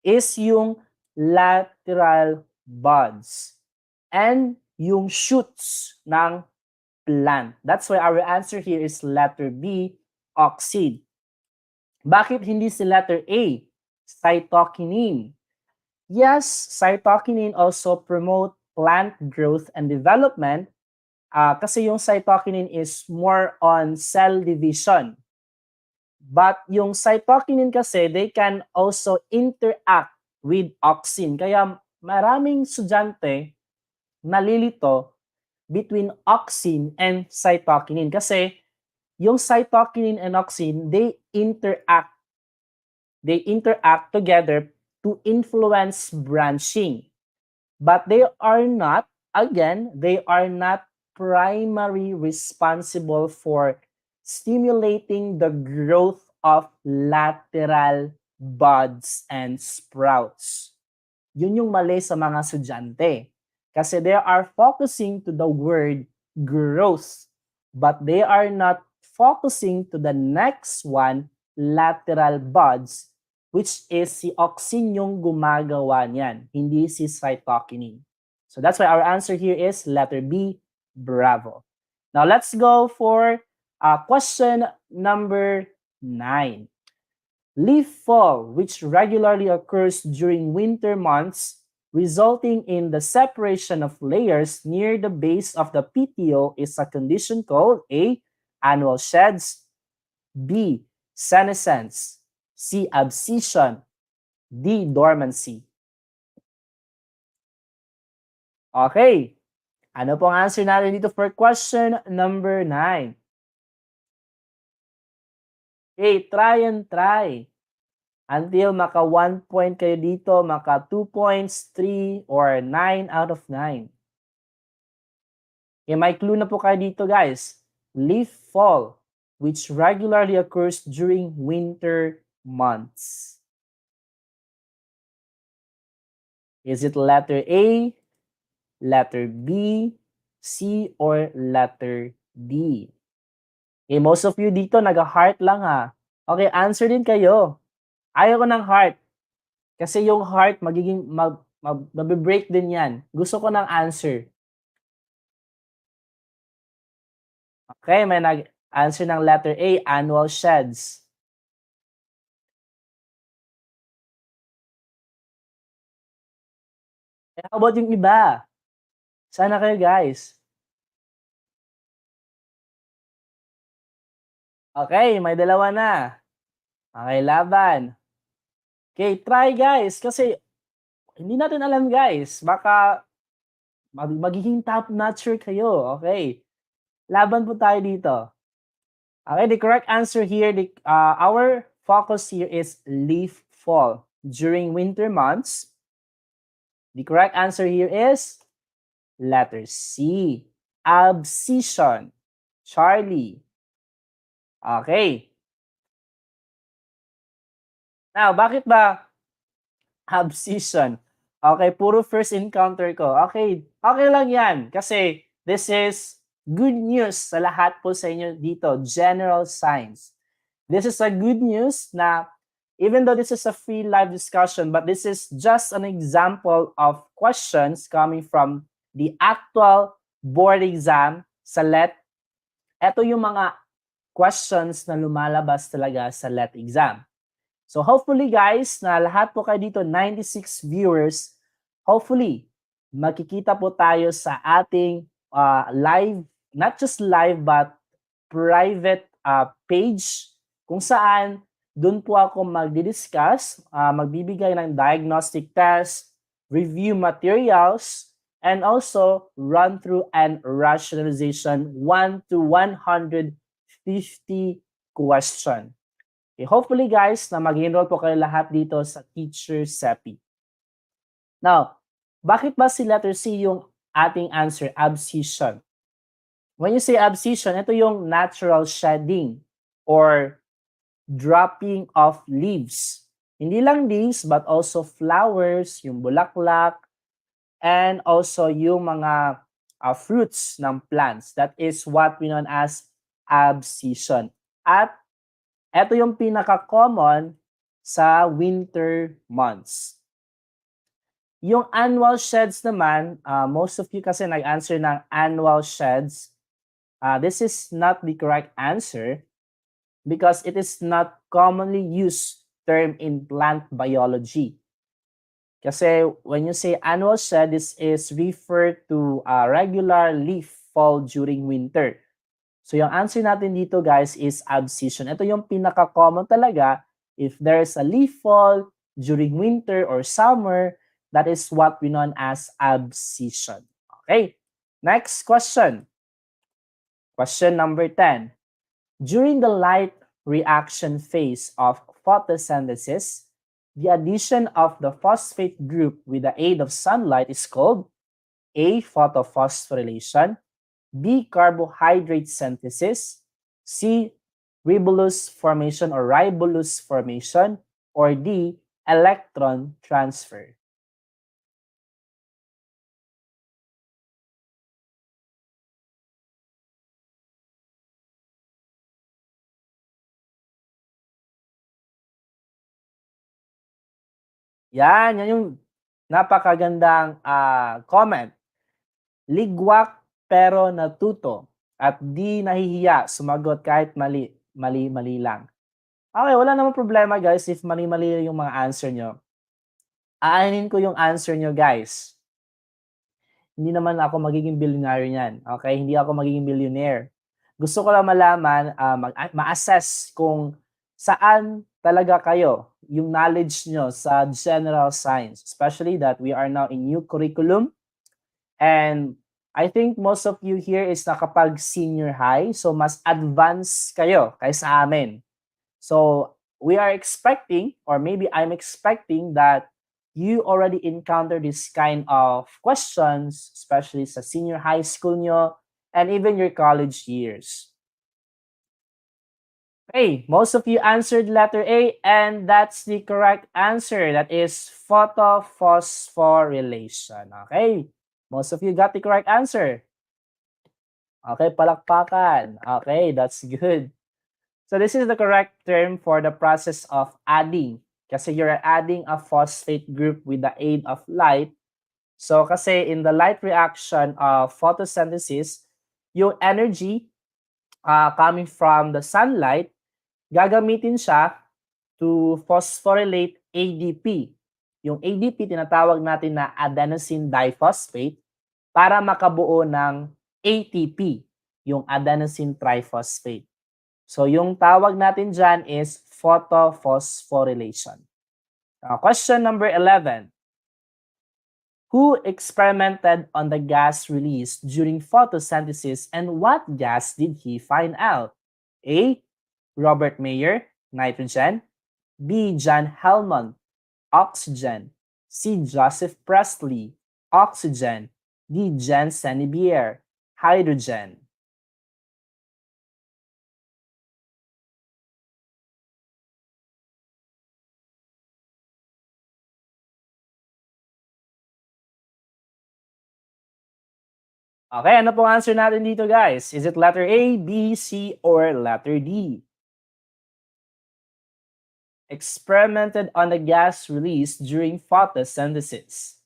is yung lateral buds and yung shoots ng plant. That's why our answer here is letter B, auxin. Bakit hindi si letter A, cytokinin? Yes, cytokinin also promote plant growth and development kasi yung cytokinin is more on cell division. But yung cytokinin kasi, they can also interact with auxin. Kaya maraming estudyante nalilito between auxin and cytokinin kasi yung cytokinin and auxin, they interact together to influence branching. But they are not primary responsible for stimulating the growth of lateral buds and sprouts. Yun yung mali sa mga estudyante. Kasi they are focusing to the word growth, but they are not focusing to the next one, lateral buds, which is si auxin yung gumagawa niyan, hindi si cytokinin. So that's why our answer here is letter B, bravo. Now let's go for question number 9. Leaf fall, which regularly occurs during winter months, resulting in the separation of layers near the base of the PTO, is a condition called A, annual sheds, B, senescence, C, abscission, D, dormancy. Okay. Ano pong answer natin dito for question number 9? Okay, try and try. Until maka 1 point kayo dito, maka 2 points, 3, or 9 out of 9. Okay, may clue na po kayo dito guys. Leaf fall, which regularly occurs during winter months. Is it letter A, letter B, C, or letter D? Okay, most of you dito nag-heart lang ha. Okay, answer din kayo. Ayaw ko ng heart. Kasi yung heart, magiging, mabe-break din yan. Gusto ko ng answer. Okay, may nag-answer ng letter A, annual sheds. How about yung iba? Sana kayo, guys? Okay, may dalawa na. Okay, laban. Okay, try guys. Kasi hindi natin alam guys. Baka magiging top notcher kayo. Okay. Laban po tayo dito. Okay, the correct answer here, our focus here is leaf fall during winter months. The correct answer here is letter C, abscission. Charlie. Okay. Now, bakit ba abscission? Okay, puro first encounter ko. Okay, okay lang yan. Kasi this is good news sa lahat po sa inyo dito. General science. This is a good news na even though this is a free live discussion, but this is just an example of questions coming from the actual board exam sa LET. Ito yung mga questions na lumalabas talaga sa LET exam. So hopefully guys, na lahat po kayo dito, 96 viewers, hopefully, makikita po tayo sa ating live, not just live, but private page, kung saan doon po ako magdi-discuss, magbibigay ng diagnostic test, review materials, and also run through and rationalization 1 to 150 question. Okay, hopefully guys, na mag-enroll po kayo lahat dito sa Teacher Sepi. Now, bakit ba si letter C yung ating answer, abscission? When you say abscission, ito yung natural shedding or dropping of leaves. Hindi lang leaves, but also flowers, yung bulaklak, and also yung mga fruits ng plants. That is what we know as abscission. At ito yung pinaka-common sa winter months. Yung annual sheds naman, most of you kasi nag-answer ng annual sheds. This is not the correct answer because it is not commonly used term in plant biology. Kasi when you say annual shed, this is referred to regular leaf fall during winter. So yung answer natin dito guys is abscission. Ito yung pinaka-common talaga. If there's a leaf fall during winter or summer, that is what we know as abscission. Okay, next question. Question number 10. During the light reaction phase of photosynthesis, the addition of the phosphate group with the aid of sunlight is called A. Photophosphorylation, B. Carbohydrate synthesis, C. Ribulus formation or ribulus formation, or D. Electron transfer. Yan yung napakagandang comment. Ligwak pero natuto at di nahihiya sumagot kahit mali lang. Okay, wala namang problema guys if mali yung mga answer nyo. Aanin ko yung answer nyo guys. Hindi naman ako magiging bilyonaryo niyan. Okay, hindi ako magiging billionaire. Gusto ko lang malaman, ma-assess kung saan talaga kayo yung knowledge nyo sa general science, especially that we are now in new curriculum. And I think most of you here is nakapag senior high, so mas advanced kayo kaysa amin. So we are expecting, or maybe I'm expecting that you already encountered this kind of questions, especially sa senior high school nyo, and even your college years. Okay, most of you answered letter A, and that's the correct answer. That is photophosphorylation. Okay, Most of you got the correct answer. Okay, palakpakan. Okay, that's good. So this is the correct term for the process of adding. Kasi you're adding a phosphate group with the aid of light. So kasi in the light reaction of photosynthesis, yung energy coming from the sunlight, gagamitin siya to phosphorylate ADP. Yung ADP, tinatawag natin na adenosine diphosphate para makabuo ng ATP, yung adenosine triphosphate. So yung tawag natin dyan is photophosphorylation. Question number 11. Who experimented on the gas released during photosynthesis and what gas did he find out? A. Robert Mayer, nitrogen. B. John Helmont, oxygen. C. Joseph Priestley, oxygen. D. Jean Senibier, hydrogen. Okay, ano pong answer natin dito, guys? Is it letter A, B, C, or letter D? Experimented on the gas released during photosynthesis.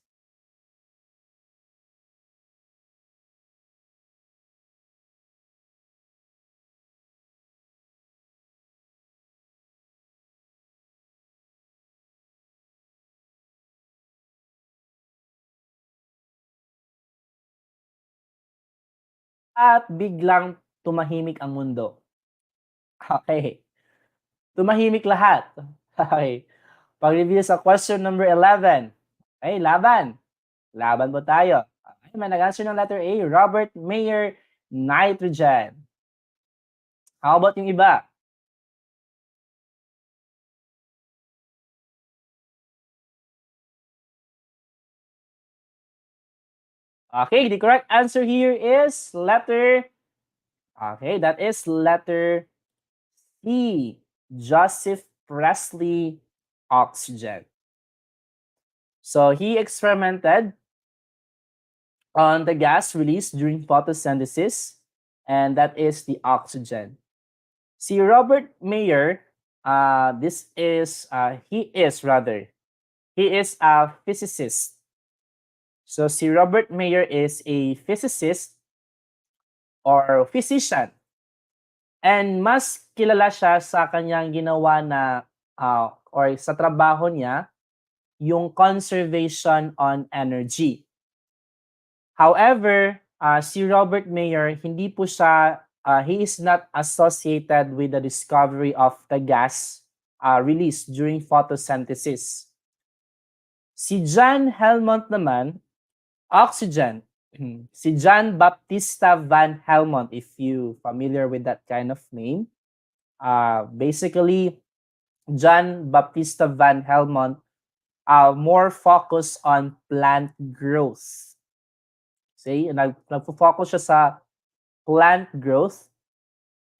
At biglang tumahimik ang mundo. Okay. Tumahimik lahat. Okay. Pag-review sa question number 11. Okay, laban. Laban po tayo. Okay, may nag-answer ng letter A, Robert Mayer, nitrogen. How about yung iba? Okay, the correct answer here is letter, okay, that is letter C, Joseph Priestley, oxygen. So he experimented on the gas released during photosynthesis, and that is the oxygen. Si Robert Mayer, he is a physicist. So si Robert Mayer is a physicist or physician. And mas kilala siya sa kanyang ginawa na or sa trabaho niya, yung conservation on energy. However, si Robert Mayer, hindi po siya, he is not associated with the discovery of the gas released during photosynthesis. Si John Helmont naman, oxygen. Si John Baptista van Helmont, if you familiar with that kind of name. Basically, John Baptista van Helmont more focused on plant growth. See, nagfo-focus siya sa plant growth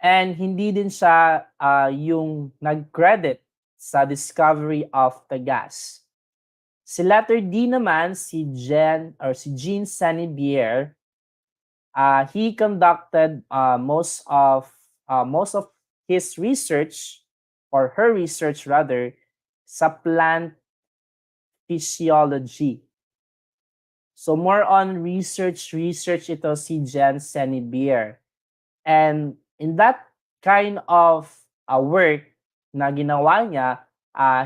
and hindi din siya yung nag-credit sa discovery of the gas. Si letter D naman, si Jean Senibier, he conducted most of his research, or her research rather, sa plant physiology. So more on research ito si Jean Senibier. And in that kind of work na ginawa niya,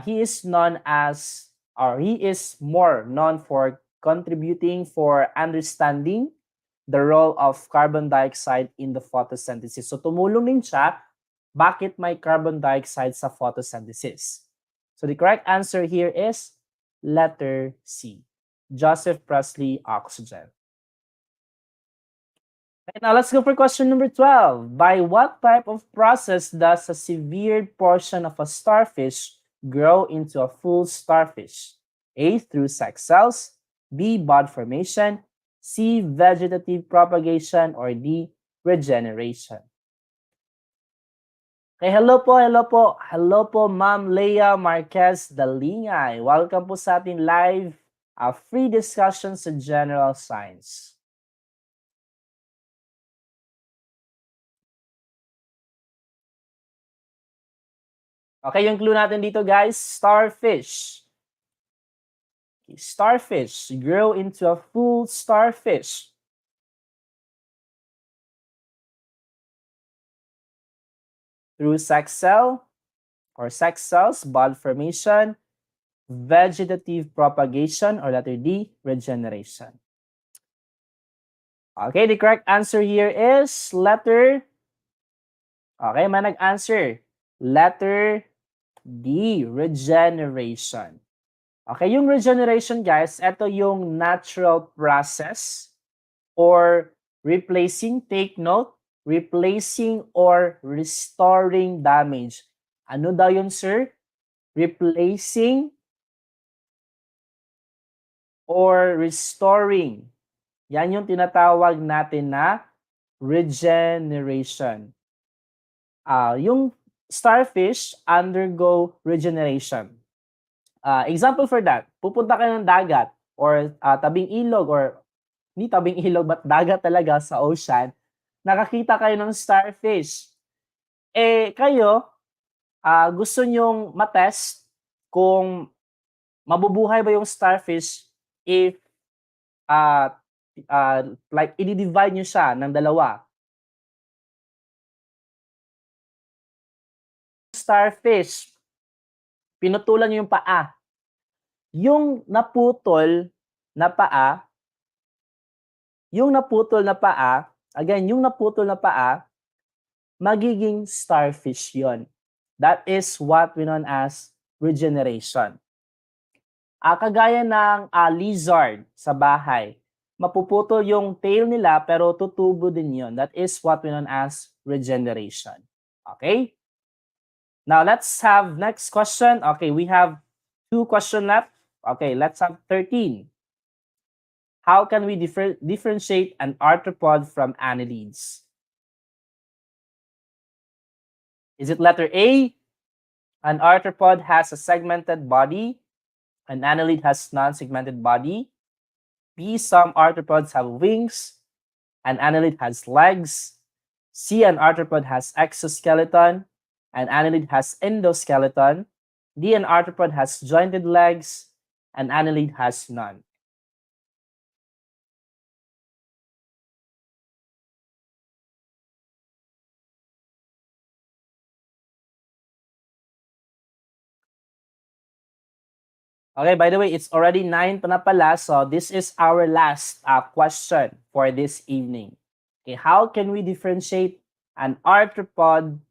he is more known for contributing for understanding the role of carbon dioxide in the photosynthesis. So tumulong din siya bakit may carbon dioxide sa photosynthesis. So the correct answer here is letter C, Joseph Priestley, oxygen. Okay, now let's go for question number 12. By what type of process does a severed portion of a starfish grow into a full starfish? A, through sex cells. B, bud formation. C, vegetative propagation. Or D, regeneration. Okay, hello po, Ma'am Leia Marquez Dalingay. Welcome po sa ating live free discussion sa general science. Okay, yung clue natin dito guys, starfish. Starfish grow into a full starfish. Through sex cell or sex cells, bud formation, vegetative propagation, or letter D, regeneration. Okay, the correct answer here is letter, okay, may nag-answer. Letter D, regeneration. Okay, yung regeneration guys, ito yung natural process or replacing, take note, replacing or restoring damage. Ano daw yun, sir? Replacing or restoring. Yan yung tinatawag natin na regeneration. Yung starfish undergo regeneration. Example for that, pupunta kayo ng dagat or tabing ilog or hindi tabing ilog but dagat talaga sa ocean, nakakita kayo ng starfish. Kayo, gusto nyong matest kung mabubuhay ba yung starfish if like i-divide nyo siya ng dalawa. Starfish, pinutulan nyo yung paa. Yung naputol na paa, again, yung naputol na paa, magiging starfish yon. That is what we know as regeneration. Kagaya ng lizard sa bahay, mapuputol yung tail nila pero tutubo din yon. That is what we know as regeneration. Okay? Now, let's have next question. Okay, we have 2 questions left. Okay, let's have 13. How can we differentiate an arthropod from annelids? Is it letter A? An arthropod has a segmented body. An annelid has non-segmented body. B, some arthropods have wings. An annelid has legs. C, an arthropod has exoskeleton. An annelid has endoskeleton. D, an arthropod has jointed legs. An annelid has none. Okay, by the way, it's already 9 pa na pala, so this is our last question for this evening. Okay, how can we differentiate an arthropod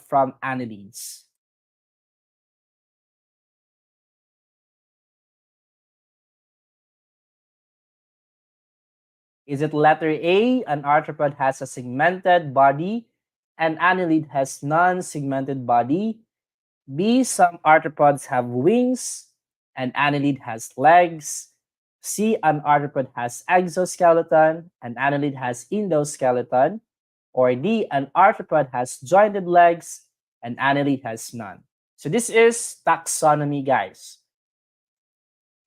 from annelids? Is it letter A, an arthropod has a segmented body, and annelid has non-segmented body? B, some arthropods have wings, and annelid has legs. C, an arthropod has exoskeleton, and annelid has endoskeleton. Or D, an arthropod has jointed legs, and annelid has none. So this is taxonomy, guys.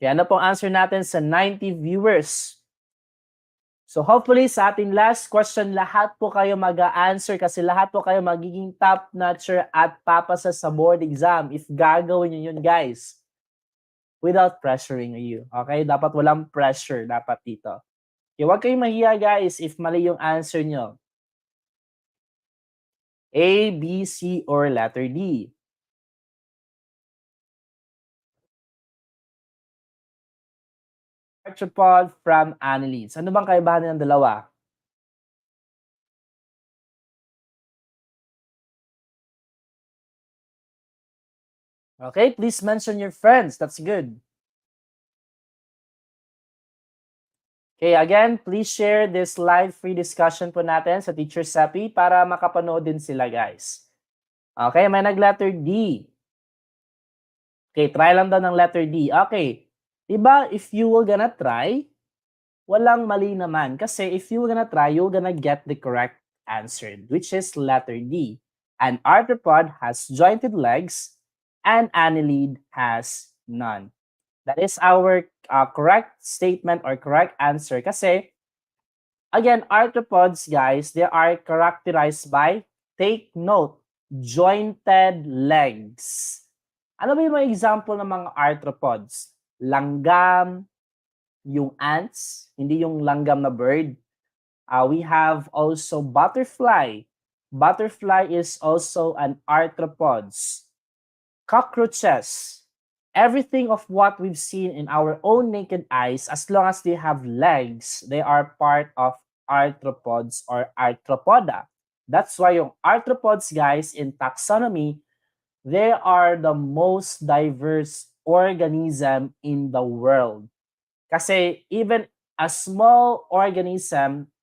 Kaya ano pong answer natin sa 90 viewers? So hopefully sa ating last question, lahat po kayo mag-a-answer kasi lahat po kayo magiging top-notcher at papasa sa board exam if gagawin nyo yun, guys. Without pressuring you. Okay? Dapat walang pressure dapat dito. Okay, huwag kayong mahiya, guys, if mali yung answer nyo. A, B, C, or letter D. Arthropod from annelids. Ano bang kaibahan ng dalawa? Okay, please mention your friends. That's good. Okay, again, please share this live free discussion po natin sa Teacher Seppi para makapanood din sila, guys. Okay, may nag-letter D. Okay, try lang daw ng letter D. Okay, diba if you were gonna try, walang mali naman. Kasi if you were gonna try, you're gonna get the correct answer, which is letter D. An arthropod has jointed legs, and annelid has none. That is our correct statement or correct answer. Kasi, again, arthropods, guys, they are characterized by, take note, jointed legs. Ano ba yung mga example ng mga arthropods? Langgam, yung ants, hindi yung langgam na bird. We have also butterfly. Butterfly is also an arthropods. Cockroaches. Everything of what we've seen in our own naked eyes, as long as they have legs, they are part of arthropods or arthropoda. That's why yung arthropods, guys, in taxonomy, they are the most diverse organism in the world. Kasi even a small organism,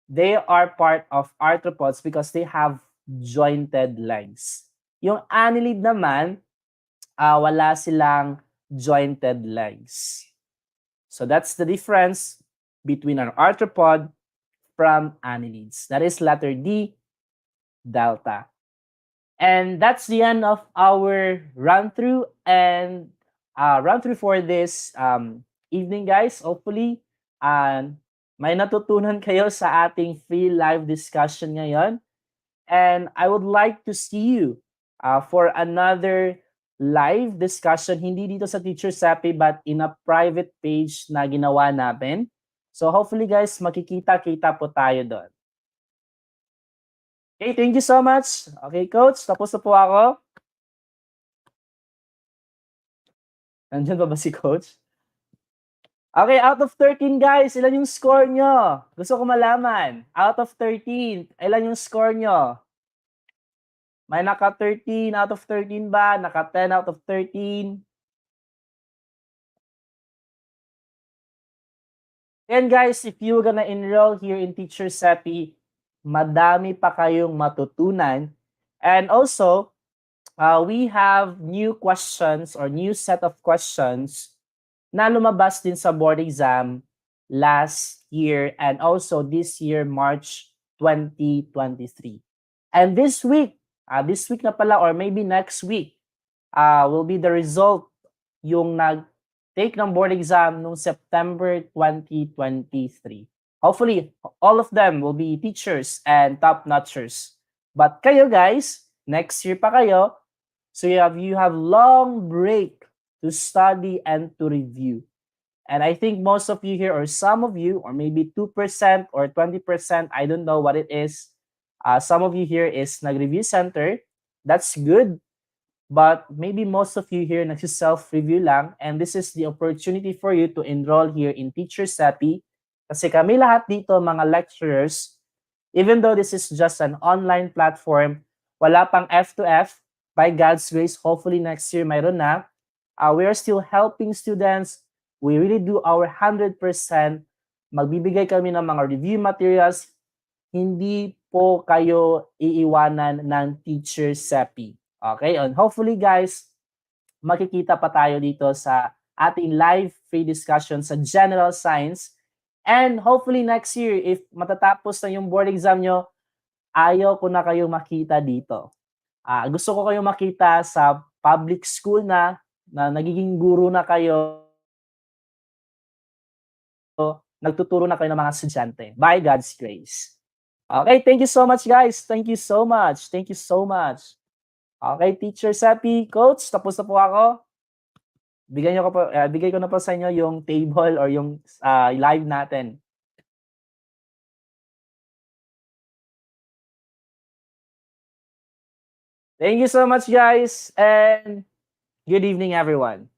they are part of arthropods because they have jointed legs. Yung annelid naman, wala silang jointed legs. So that's the difference between an arthropod from annelids. That is letter D, delta. And that's the end of our run through for this evening, guys. Hopefully, may natutunan kayo sa ating free live discussion ngayon. And I would like to see you for another live discussion, hindi dito sa Teacher Sappy, but in a private page na ginawa natin. So hopefully, guys, makikita-kita po tayo doon. Okay, thank you so much. Okay, Coach, tapos na po ako. Nandiyan ba si Coach? Okay, out of 13, guys, ilan yung score nyo? Gusto ko malaman. Out of 13, ilan yung score nyo? May naka 13 out of 13 ba? Naka 10 out of 13? And guys, if you're gonna enroll here in Teacher Sappy, madami pa kayong matutunan. And also, we have new questions or new set of questions na lumabas din sa board exam last year and also this year, March 2023. And this week na pala or maybe next week, will be the result yung nag-take ng board exam noong September 2023. Hopefully, all of them will be teachers and top-notchers. But kayo guys, next year pa kayo, so you have long break to study and to review. And I think most of you here, or some of you, or maybe 2% or 20%, I don't know what it is. Some of you here is nag-review center. That's good. But maybe most of you here nagsi-self-review lang. And this is the opportunity for you to enroll here in Teacher Sappy. Kasi kami lahat dito, mga lecturers, even though this is just an online platform, wala pang F2F, by God's grace, hopefully next year mayroon na. We are still helping students. We really do our 100%. Magbibigay kami ng mga review materials. Hindi po kayo iiwanan ng Teacher Sappy. Okay? And hopefully guys, makikita pa tayo dito sa ating live free discussion sa General Science. And hopefully next year, if matatapos na yung board exam nyo, ayaw ko na kayo makita dito. Gusto ko kayo makita sa public school na nagiging guru na kayo, nagtuturo na kayo ng mga estudyante. By God's grace. Okay, thank you so much guys. Thank you so much. Thank you so much. Okay, Teacher Sappy, Coach, tapos na po ako. Bigay ko na po sa inyo yung table or yung live natin. Thank you so much, guys, and good evening, everyone.